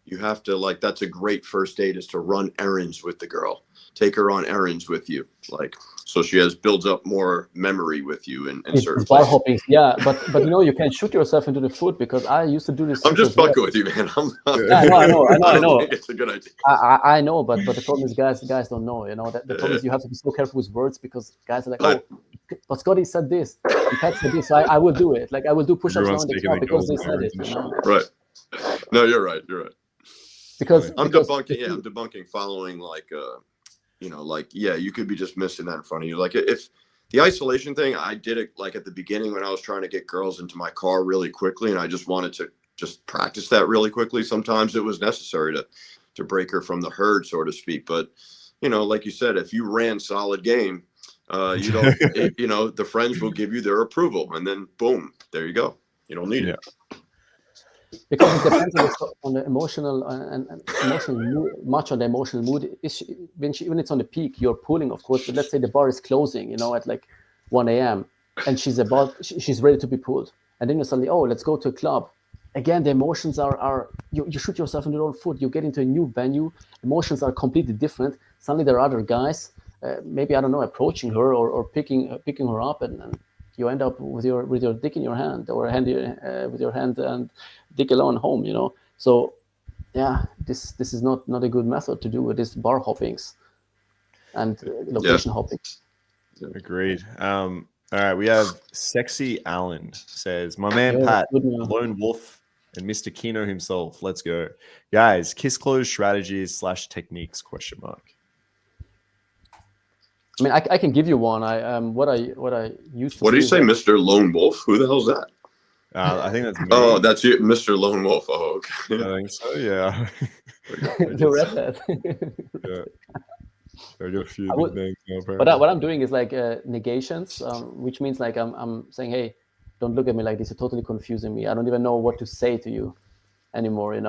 you have to, like, that's a great first date, is to run errands with the girl. Take her on errands with you, like, so she builds up more memory with you in certain bar hopping. Yeah, but you can shoot yourself into the foot, because I used to do this. I'm just fucking with you, man. I know. I don't think it's a good idea. I know, but the problem is guys don't know. That the problem is you have to be so careful with words, because guys are like, oh, but Scotty said this, and Pat said this, so I will do it. Like, I will do push-ups now in the club because they said it. Right. No, you're right. Because I'm debunking following, like, you could be just missing that in front of you. Like, if the isolation thing, I did it like at the beginning when I was trying to get girls into my car really quickly, and I just wanted to just practice that really quickly. Sometimes it was necessary to break her from the herd, so to speak. But, like you said, if you ran solid game, you don't, the friends will give you their approval, and then boom, there you go. You don't need it. Because it depends on the emotional and emotional mood, much on the emotional mood. When it's on the peak, you're pulling, of course. But let's say the bar is closing, at like 1 a.m. and she's ready to be pulled, and then you suddenly, oh, let's go to a club. Again, the emotions are you shoot yourself in your own foot. You get into a new venue. Emotions are completely different. Suddenly there are other guys, maybe, I don't know, approaching her or picking her up, and you end up with your dick in your hand, or with your hand and dick alone home. So yeah, this is not a good method to do with this bar hoppings and location hopping. Agreed. All right, we have Sexy Alan says, my man Pat, Lone Wolf, and Mr. Kino himself. Let's go, guys. Kiss close strategies / techniques ? I mean, I can give you one. What I used to. What do you say, Mr. Lone Wolf? Who the hell's that? I think that's me. Oh, that's you, Mr. Lone Wolf. Oh, okay. I think so. Yeah. You read that. Yeah. I got a few names now, but what I'm doing is like negations, which means like I'm saying, hey, don't look at me like this. You're totally confusing me. I don't even know what to say to you anymore.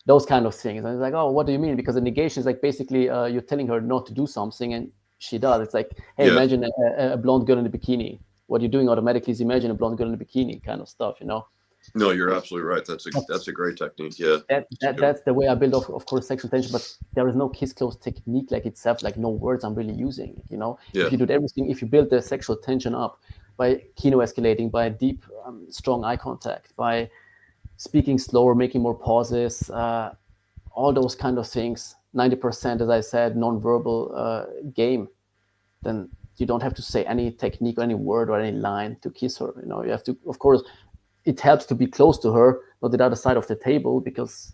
Those kind of things. And it's like, oh, what do you mean? Because a negation is like basically you're telling her not to do something, and she does. It's like, hey, imagine a blonde girl in a bikini. What you're doing automatically is imagine a blonde girl in a bikini, kind of stuff, No, you're absolutely right. That's a great technique. Yeah. That's the way I build off, of course, sexual tension. But there is no kiss close technique like itself, like no words I'm really using. If you do everything, if you build the sexual tension up by kino escalating, by deep, strong eye contact, by speaking slower, making more pauses, all those kind of things, 90%, as I said, non-verbal game, then you don't have to say any technique or any word or any line to kiss her. You have to, of course, it helps to be close to her, not the other side of the table, because,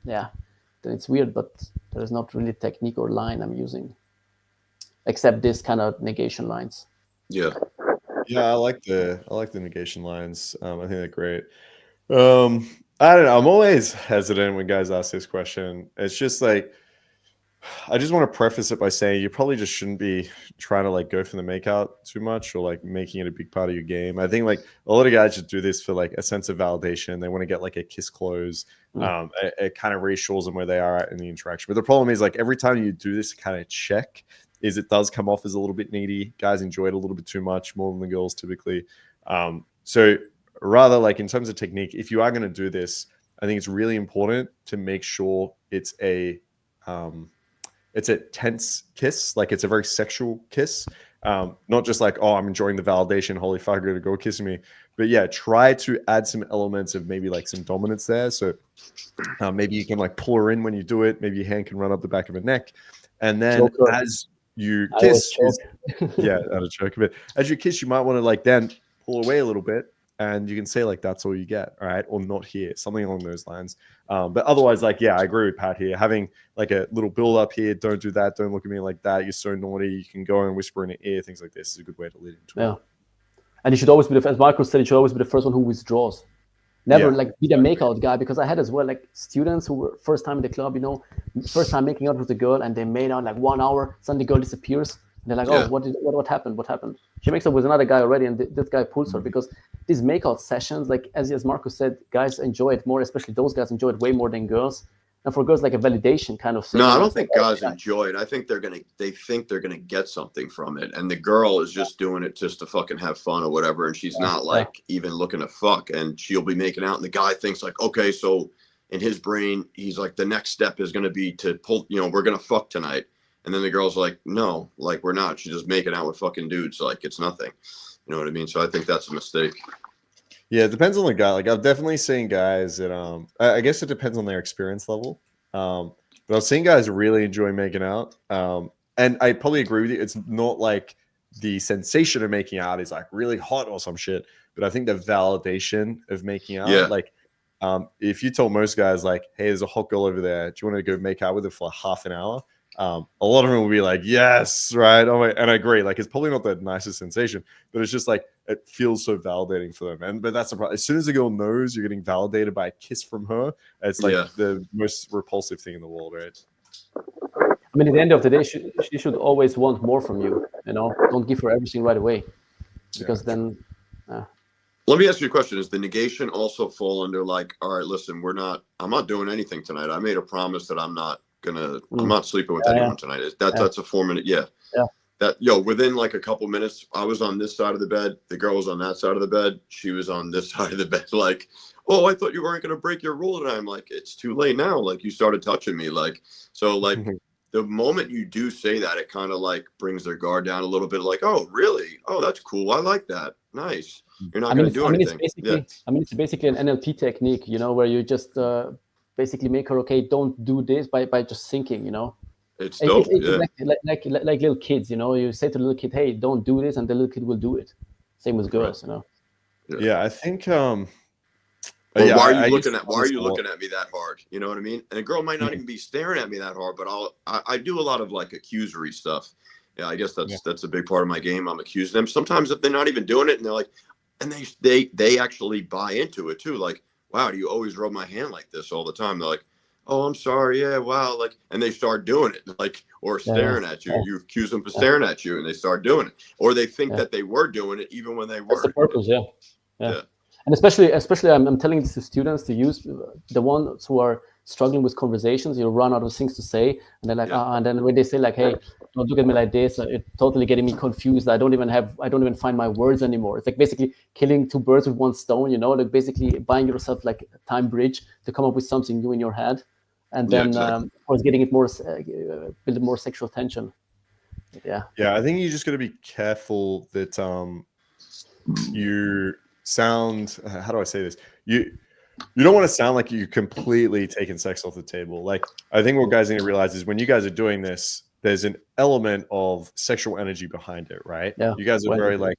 then it's weird, but there's not really technique or line I'm using, except this kind of negation lines. Yeah, I like the negation lines. I think they're great. I don't know. I'm always hesitant when guys ask this question. It's just like, I just want to preface it by saying you probably just shouldn't be trying to like go for the makeout too much, or like making it a big part of your game. I think like a lot of guys just do this for like a sense of validation. They want to get like a kiss close. It kind of reassures them where they are at in the interaction. But the problem is, like, every time you do this kind of check, it does come off as a little bit needy. Guys enjoy it a little bit too much, more than the girls typically. So rather, like, in terms of technique, if you are going to do this, I think it's really important to make sure it's a tense kiss, like it's a very sexual kiss, not just like, oh, I'm enjoying the validation, holy fuck, you're gonna go kiss me. But yeah, try to add some elements of maybe like some dominance there. So maybe you can like pull her in when you do it. Maybe your hand can run up the back of her neck, and then as you kiss, out of choke a bit. As you kiss, you might want to like then pull away a little bit, and you can say like, that's all you get, all right, or not here, something along those lines. But otherwise, like, yeah, I agree with Pat here. Having like a little build up here, don't do that, don't look at me like that, you're so naughty, you can go and whisper in her ear, things like this is a good way to lead into it. And you should always be as Markus said, you should always be the first one who withdraws. never like be the makeout guy, because I had as well like students who were first time in the club, first time making out with a girl, and they made out like 1 hour. Suddenly, the girl disappears, and they're like, "Oh, what happened? What happened?" She makes up with another guy already, and this guy pulls her, because these makeout sessions, like as Markus said, guys enjoy it more, especially those guys enjoy it way more than girls. And for girls, like a validation kind of thing. No, I don't think guys enjoy it. I think they think they're gonna get something from it, and the girl is just doing it just to fucking have fun or whatever, and she's not like even looking to fuck, and she'll be making out, and the guy thinks like, okay, so in his brain, he's like, the next step is gonna be to pull, we're gonna fuck tonight, and then the girl's like, no, like we're not. She's just making out with fucking dudes, like it's nothing. You know what I mean? So I think that's a mistake. Yeah, it depends on the guy. Like I've definitely seen guys that I guess it depends on their experience level. But I've seen guys really enjoy making out. And I probably agree with you. It's not like the sensation of making out is like really hot or some shit. But I think the validation of making out, like if you told most guys like, hey, there's a hot girl over there, do you want to go make out with her for half an hour? A lot of them will be like, yes, right. Oh, and I agree. Like, it's probably not the nicest sensation, but it's just like it feels so validating for them. But that's the problem. As soon as a girl knows you're getting validated by a kiss from her, it's like the most repulsive thing in the world, right? I mean, at the end of the day, she should always want more from you. Don't give her everything right away, because then. Let me ask you a question. Does the negation also fall under like, all right, listen, I'm not doing anything tonight. I made a promise that I'm not sleeping with anyone tonight. That's a 4 minute. Within like a couple minutes, I was on this side of the bed, the girl was on that side of the bed, she was on this side of the bed, like, oh, I thought you weren't going to break your rule. And I'm like, it's too late now, like you started touching me, like, so like the moment you do say that, it kind of like brings their guard down a little bit, like, oh really, oh that's cool, I like that, nice. You're not going to do anything. It's basically an NLP technique, where you just basically make her, okay, don't do this by just thinking, It's dope. Like little kids, you say to the little kid, hey, don't do this, and the little kid will do it. Same with girls, Yeah, I think why are you looking at me that hard? You know what I mean? And a girl might not even be staring at me that hard, but I do a lot of like accusory stuff. Yeah, I guess that's a big part of my game. I'm accusing them sometimes if they're not even doing it, and they're like, and they actually buy into it too. Like, wow, do you always rub my hand like this all the time? They're like, oh, I'm sorry. Yeah, wow. Like, and they start doing it, like, or staring at you. You accuse them for staring at you, and they start doing it, or they think that they were doing it even when they weren't. That's the purpose. Yeah. And especially, I'm telling this to students to use the ones who are struggling with conversations. You run out of things to say, and they're like, and then when they say like, hey, don't look at me like this, it's totally getting me confused. I don't even find my words anymore. It's like basically killing two birds with one stone, like basically buying yourself like a time bridge to come up with something new in your head, and then of course getting it more, build more sexual tension. Yeah, I think you just got to be careful that you sound, how do I say this? You don't want to sound like you're completely taking sex off the table. Like, I think what guys need to realize is when you guys are doing this, there's an element of sexual energy behind it, right? Yeah. You guys are very like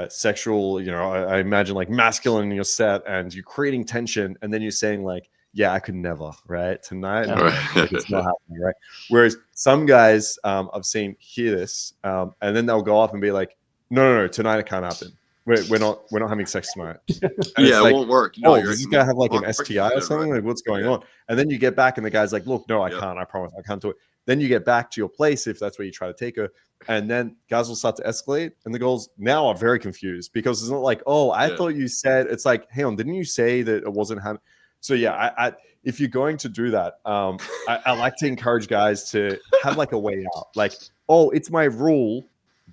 sexual, I imagine like masculine in your set, and you're creating tension, and then you're saying like, yeah, I could never, right? Tonight, like, it's not happening, right? Whereas some guys I've seen hear this, and then they'll go up and be like, no, tonight it can't happen. We're not having sex tonight. It won't work. No, does this guy have like an STI or something? Like, what's going on? And then you get back, and the guy's like, look, no, I can't. I promise, I can't do it. Then you get back to your place if that's where you try to take her, and then guys will start to escalate, and the girls now are very confused because it's not like, oh, I thought you said. It's like, hang on, didn't you say that it wasn't happening? So I if you're going to do that, I like to encourage guys to have like a way out. Like, oh, it's my rule,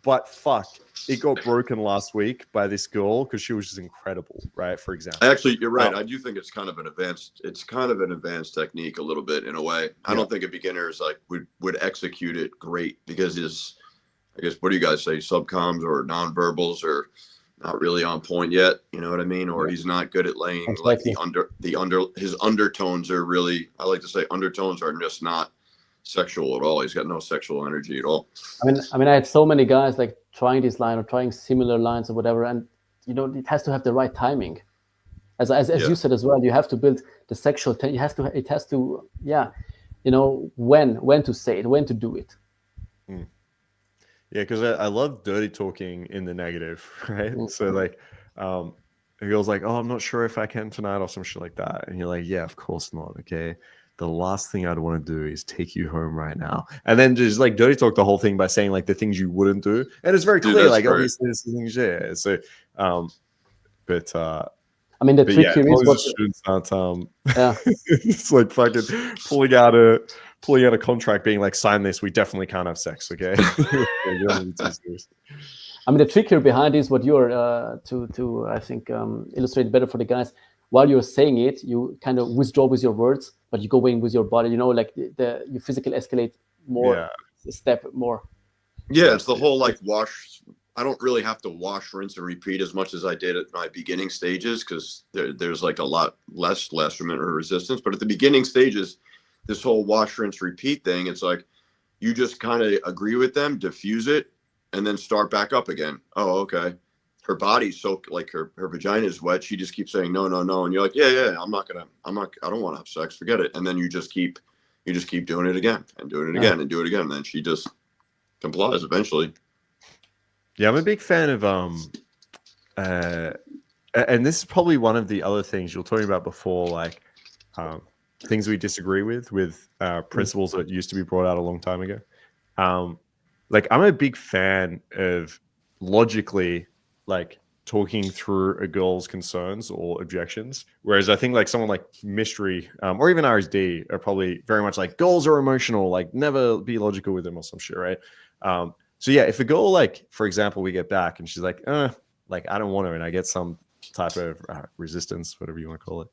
but fuck, it got broken last week by this girl because she was just incredible, right? For example. Actually, you're right. I do think it's kind of an advanced technique a little bit in a way. I don't think a beginner is like would execute it great because I guess, what do you guys say? Subcoms or nonverbals are not really on point yet. You know what I mean? Or he's not good at laying like his undertones are really, I like to say undertones are just not sexual at all. He's got no sexual energy at all. I mean, I had so many guys like trying this line or trying similar lines or whatever, and it has to have the right timing. As you said as well, you have to build the sexual tension. It has to when to say it, when to do it. Yeah, because I love dirty talking in the negative, right? So like the girl's like, oh, I'm not sure if I can tonight or some shit like that. And you're like, yeah, of course not. Okay. The last thing I'd want to do is take you home right now. And then just like dirty talk the whole thing by saying like the things you wouldn't do. And it's very clear, like great. obviously this is things, yeah. So but I mean, the trick here is what students aren't yeah. it's like fucking pulling out a contract being like, sign this, we definitely can't have sex, okay? You don't need to be serious. I mean, the trick here behind is what you're to I think illustrate better for the guys. While you're saying it, you kind of withdraw with your words, but you go in with your body. You know, like you physically escalate more, step more. Yeah, it's the whole like wash. I don't really have to wash, rinse, and repeat as much as I did at my beginning stages because there's like a lot less resistance. But at the beginning stages, this whole wash, rinse, repeat thing, it's like you just kind of agree with them, diffuse it, and then start back up again. Oh, okay. Her body's so like her vagina is wet. She just keeps saying no, no, no, and you're like, yeah, I don't want to have sex. Forget it. And then you just keep doing it again and doing it again and do it again. And then she just complies eventually. Yeah, I'm a big fan of and this is probably one of the other things you were talking about before, like things we disagree with principles that used to be brought out a long time ago. Like I'm a big fan of logically like talking through a girl's concerns or objections, whereas I think like someone like Mystery or even RSD are probably very much like girls are emotional, like never be logical with them or some shit, right? So yeah, if a girl, like for example, we get back and she's like I don't want to, and I get some type of resistance, whatever you want to call it,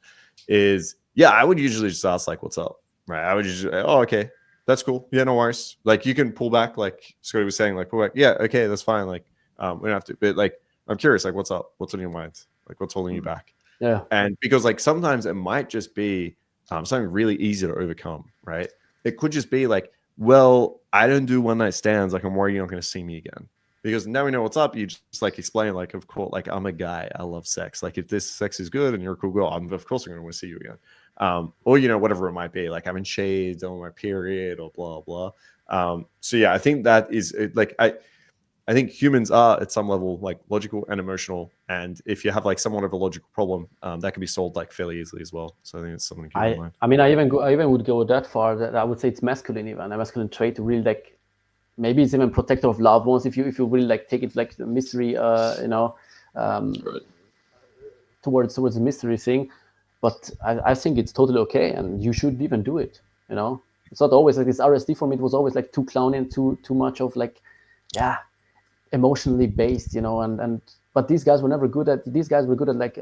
is I would usually just ask like, what's up, right? I would usually, oh, okay, that's cool, yeah, no worries, like you can pull back, like Scotty was saying, like pull back, yeah, okay, that's fine, like we don't have to, but like I'm curious, like what's up, what's on your mind, like what's holding you back? Yeah. And because like sometimes it might just be something really easy to overcome, right? It could just be like, well, I don't do one night stands, like I'm worried you're not going to see me again. Because now we know what's up. You just like explain, like, of course, like I'm a guy, I love sex. Like if this sex is good and you're a cool girl, of course I'm going to want to see you again. Or whatever it might be, like having shades on my period or blah blah. So yeah, I think that is like I think humans are at some level like logical and emotional, and if you have like somewhat of a logical problem, that can be solved like fairly easily as well. So I think it's something to keep in mind. I mean, I even would go that far that I would say it's masculine, even a masculine trait to really like, maybe it's even protector of loved ones if you really like take it like the mystery, towards the mystery thing. But I think it's totally okay, and you should even do it. It's not always like this RSD for me. It was always like too clowning, too much of like, emotionally based, and but these guys were never good at. These guys were good at like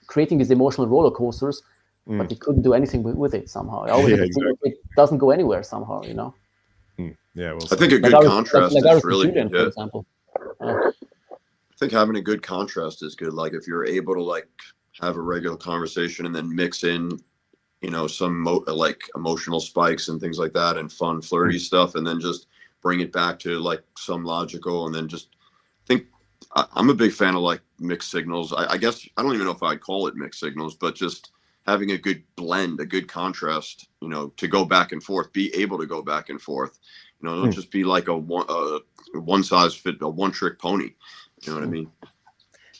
creating these emotional roller coasters, but they couldn't do anything with it somehow. Exactly. It doesn't go anywhere somehow, Yeah, well, I think a good contrast is really good. For example. I think having a good contrast is good. Like if you're able to like have a regular conversation and then mix in, some like emotional spikes and things like that, and fun, flirty stuff, and then just bring it back to like some logical, and then just think. I'm a big fan of like mixed signals. I guess I don't even know if I'd call it mixed signals, but just having a good blend, a good contrast, to go back and forth, be able to go back and forth. Don't just be like a one size fit, a one trick pony. You know what I mean?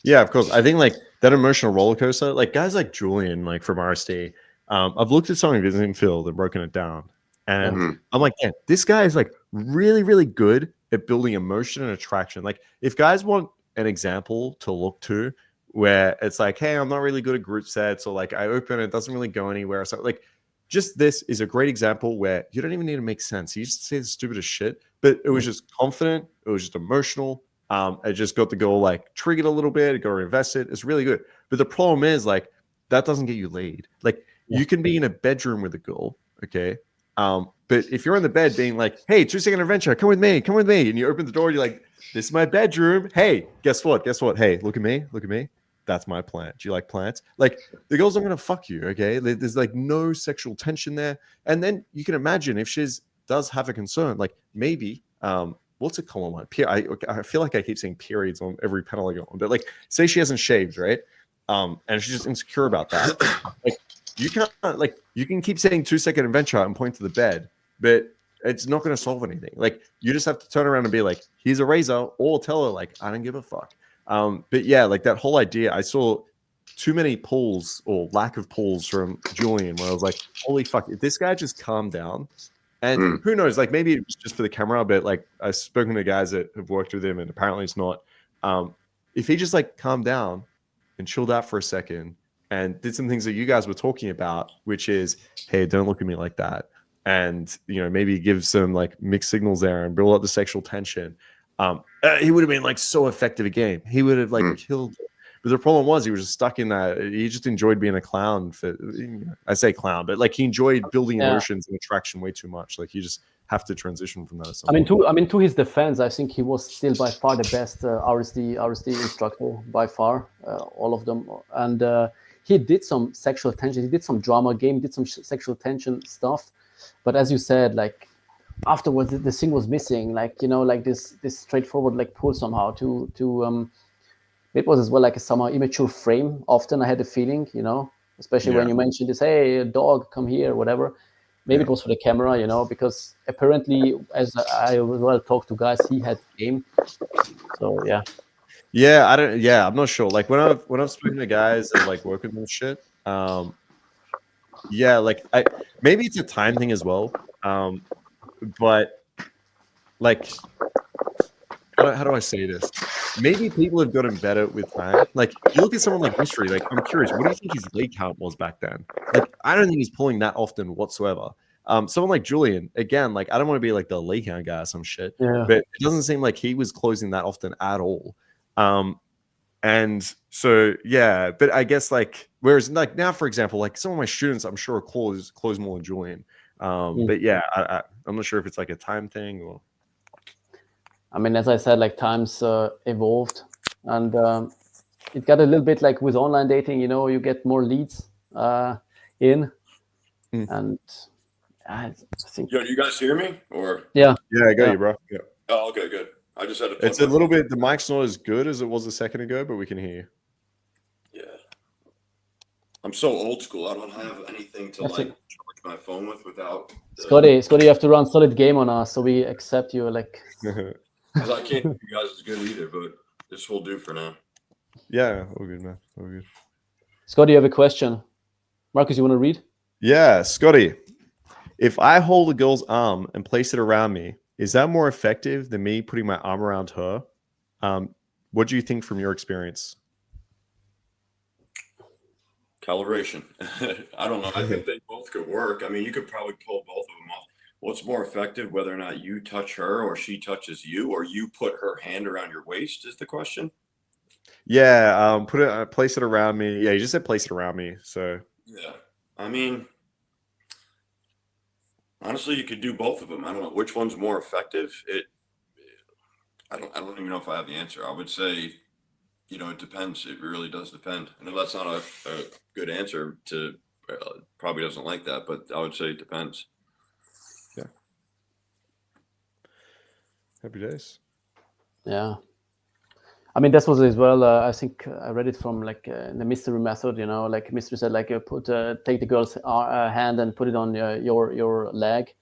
Yeah, of course. I think like that emotional roller coaster, like guys like Julian, like from RSD, I've looked at some of his infield and broken it down. And I'm like, yeah, this guy is like really, really good at building emotion and attraction. Like if guys want an example to look to where it's like, hey, I'm not really good at group sets, or like I open it doesn't really go anywhere. So like just this is a great example where you don't even need to make sense. You just say the stupidest shit, but it was just confident. It was just emotional. It just got the girl like triggered a little bit. It got her invested. It's really good. But the problem is like that doesn't get you laid. Like you can be in a bedroom with a girl, okay? But if you're in the bed being like, hey, 2-second adventure, come with me, and you open the door, you're like, this is my bedroom. Hey, guess what? Hey, look at me. That's my plant. Do you like plants? Like the girls aren't gonna fuck you, okay? There's like no sexual tension there. And then you can imagine if she does have a concern, like maybe what's it called one? I feel like I keep saying periods on every panel I go on, but like say she hasn't shaved, right? And she's just insecure about that. Like you can't like you can keep saying 2-second adventure and point to the bed, but it's not going to solve anything. Like you just have to turn around and be like, here's a razor, or tell her like I don't give a fuck. But yeah, like that whole idea, I saw too many pulls or lack of pulls from Julian where I was like, holy fuck, if this guy just calmed down, and who knows, like maybe it was just for the camera, but like I've spoken to guys that have worked with him and apparently it's not. If he just like calmed down and chilled out for a second and did some things that you guys were talking about, which is, hey, don't look at me like that. And, maybe give some like mixed signals there and build up the sexual tension. He would have been like so effective a game. He would have like killed it. But the problem was he was just stuck in that. He just enjoyed being a clown. I say clown, but like he enjoyed building emotions and attraction way too much. Like you just have to transition from that. To his defense, I think he was still by far the best RSD instructor by far, all of them. And he did some sexual tension. He did some drama game. Did some sexual tension stuff. But as you said, like afterwards, the thing was missing. Like like this straightforward like pull somehow to it was as well like a somehow immature frame. Often I had a feeling, especially when you mentioned this, hey, dog, come here, whatever. Maybe it was for the camera, because apparently, as I well talked to guys, he had game. So yeah. Yeah, I'm not sure. Like when I've spoken to guys that like work with this shit, yeah, like maybe it's a time thing as well. But like how do I say this? Maybe people have gotten better with time. Like you look at someone like Mystery, like I'm curious, what do you think his leg count was back then? Like I don't think he's pulling that often whatsoever. Someone like Julian, again, like I don't want to be like the leg count guy or some shit, but it doesn't seem like he was closing that often at all. And so yeah, but I guess like whereas like now, for example, like some of my students, I'm sure close more than Julian. But yeah, I'm not sure if it's like a time thing or. I mean, as I said, like times evolved, and it got a little bit like with online dating. You get more leads in, and I think. Yo, do you guys hear me? Or yeah, I got you, bro. Yeah. Oh, okay, good. I just had to. It's a little bit. The mic's not as good as it was a second ago, but we can hear you. Yeah. I'm so old school. I don't have anything to charge my phone without. Scotty, you have to run solid game on us, so we accept you. Like. Because I can't do you guys as good either, but this will do for now. Yeah, all good, man. All good. Scotty, you have a question. Markus, you want to read? Yeah, Scotty. If I hold a girl's arm and place it around me, is that more effective than me putting my arm around her? What do you think from your experience? Calibration. I don't know. I think they both could work. I mean, you could probably pull both of them off. What's more effective, whether or not you touch her or she touches you, or you put her hand around your waist, is the question? Yeah, place it around me. Yeah, you just said place it around me. So yeah, I mean, honestly, you could do both of them. I don't know which one's more effective. I don't even know if I have the answer. I would say, it depends. It really does depend. I know that's not a good answer to probably doesn't like that, but I would say it depends. Yeah. Happy days. Yeah. I mean, that was as well. I think I read it from like the mystery method. Like mystery said, like take the girl's hand and put it on your leg.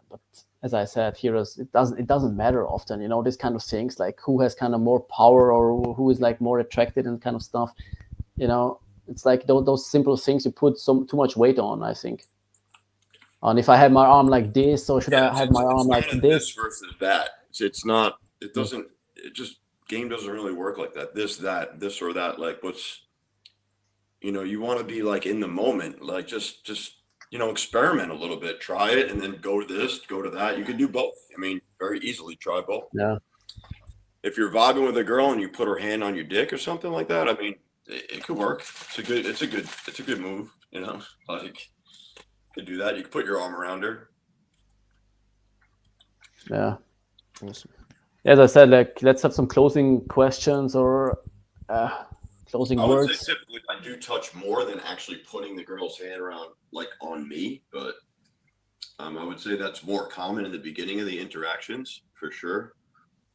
But as I said, here it doesn't matter often. These kind of things, like who has kind of more power or who is like more attracted and kind of stuff. It's like those simple things you put too much weight on, I think. And if I have my arm like this, or should I have my arm like this versus that? It's not. It doesn't. It just. Game doesn't really work like that. This or that. Like what's, you want to be like in the moment, like just experiment a little bit, try it, and then go to this, go to that. You can do both. I mean, very easily try both. Yeah. If you're vibing with a girl and you put her hand on your dick or something like that, I mean, it could work. It's a good move. Like you could do that. You could put your arm around her. Yeah. Awesome. As I said, like let's have some closing questions or closing words. I would say typically I do touch more than actually putting the girl's hand around like on me, but I would say that's more common in the beginning of the interactions for sure.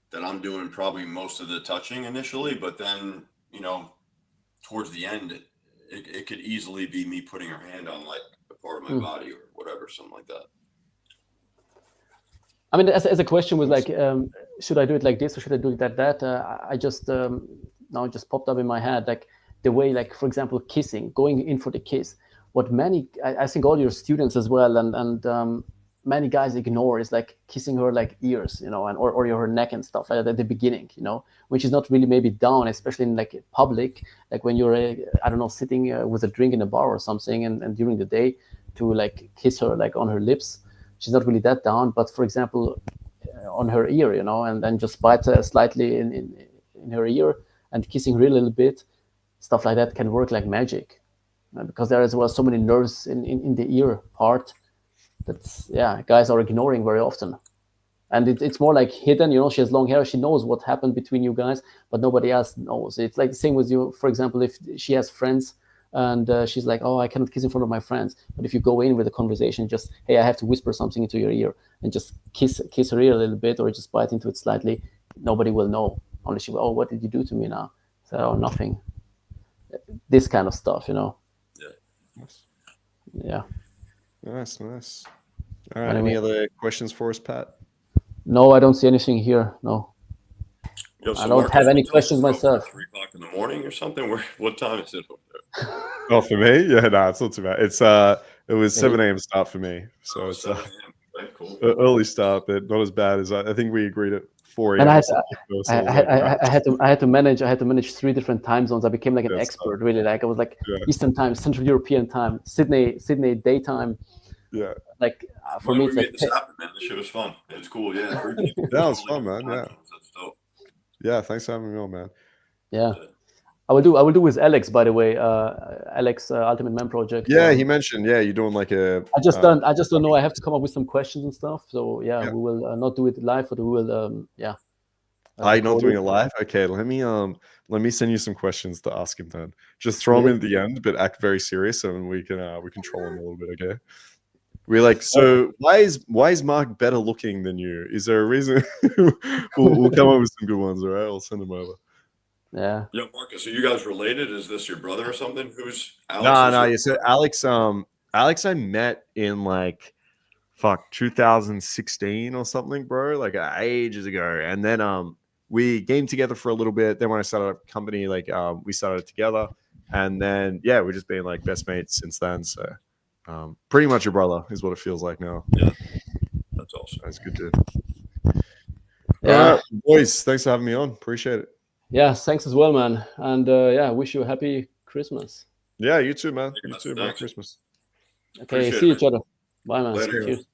That I'm doing probably most of the touching initially, but then towards the end, it could easily be me putting her hand on like a part of my body or whatever, something like that. I mean, as a question was like, should I do it like this or should I do it like that? I just now it just popped up in my head. Like, the way, like for example, kissing, going in for the kiss. What many, I think all your students as well, and many guys ignore is like kissing her like ears, you know, and or her neck and stuff like that at the beginning, you know, which is not really maybe down, especially in like public, like when you're I don't know, sitting with a drink in a bar or something, and during the day to like kiss her like on her lips. She's not really that down, but for example, on her ear, you know, and then just bite slightly in her ear and kissing her a little bit, stuff like that can work like magic, because there as well so many nerves in the ear part that's, yeah, guys are ignoring very often. And it's more like hidden, you know. She has long hair, she knows what happened between you guys, but nobody else knows. It's like the same with you, for example, if she has friends and she's like, oh, I cannot kiss in front of my friends, but if you go in with a conversation, just, hey, I have to whisper something into your ear, and just kiss her ear a little bit, or just bite into it slightly, nobody will know. Only she will, oh, what did you do to me now? So, oh, nothing. This kind of stuff, you know. Yeah. Nice. All right. Anyway. Any other questions for us, Pat? No, I don't see anything here. No. Yo, so I don't Markus, have any questions myself. 3 o'clock in the morning or something? What time is it over there? Oh, for me? Yeah, no, it's not too bad. It's it was 7 a.m. start for me, so it's cool. Early start, but not as bad as I think we agreed at 4 a.m. And I had to manage 3 different time zones. I became like an expert, really. Like I was like Eastern time, Central European time, Sydney daytime. Yeah. Like for me, we made this happen, man. This shit was fun. It was cool. Yeah. That was fun, man. Yeah. That's dope. Yeah. Thanks for having me on, man. Yeah. I will do with Alex, by the way. Alex, Ultimate Man Project. Yeah, he mentioned. Yeah, you're doing like a. I just don't know. I have to come up with some questions and stuff. So yeah. We will not do it live, but we will. Are you not doing it live? Okay, let me send you some questions to ask him then. Just throw them in at the end, but act very serious, and we can troll him a little bit. Okay. We're like, so why is Mark better looking than you? Is there a reason? we'll come up with some good ones. All right, I'll send them over. Yeah. Yeah, Markus. Are you guys related? Is this your brother or something? Who's Alex? No. You said Alex. Alex, I met in like 2016 or something, bro. Like ages ago, and then we gamed together for a little bit. Then when I started a company, like we started together, and then we've just been like best mates since then. So pretty much your brother is what it feels like now. Yeah, that's awesome. That's good, dude. Yeah, all right, boys, thanks for having me on. Appreciate it. Yeah, thanks as well, man. And wish you a happy Christmas. Yeah, you too, man. You too. Merry Christmas. Okay, see each other. Bye, man. Later. Cheers.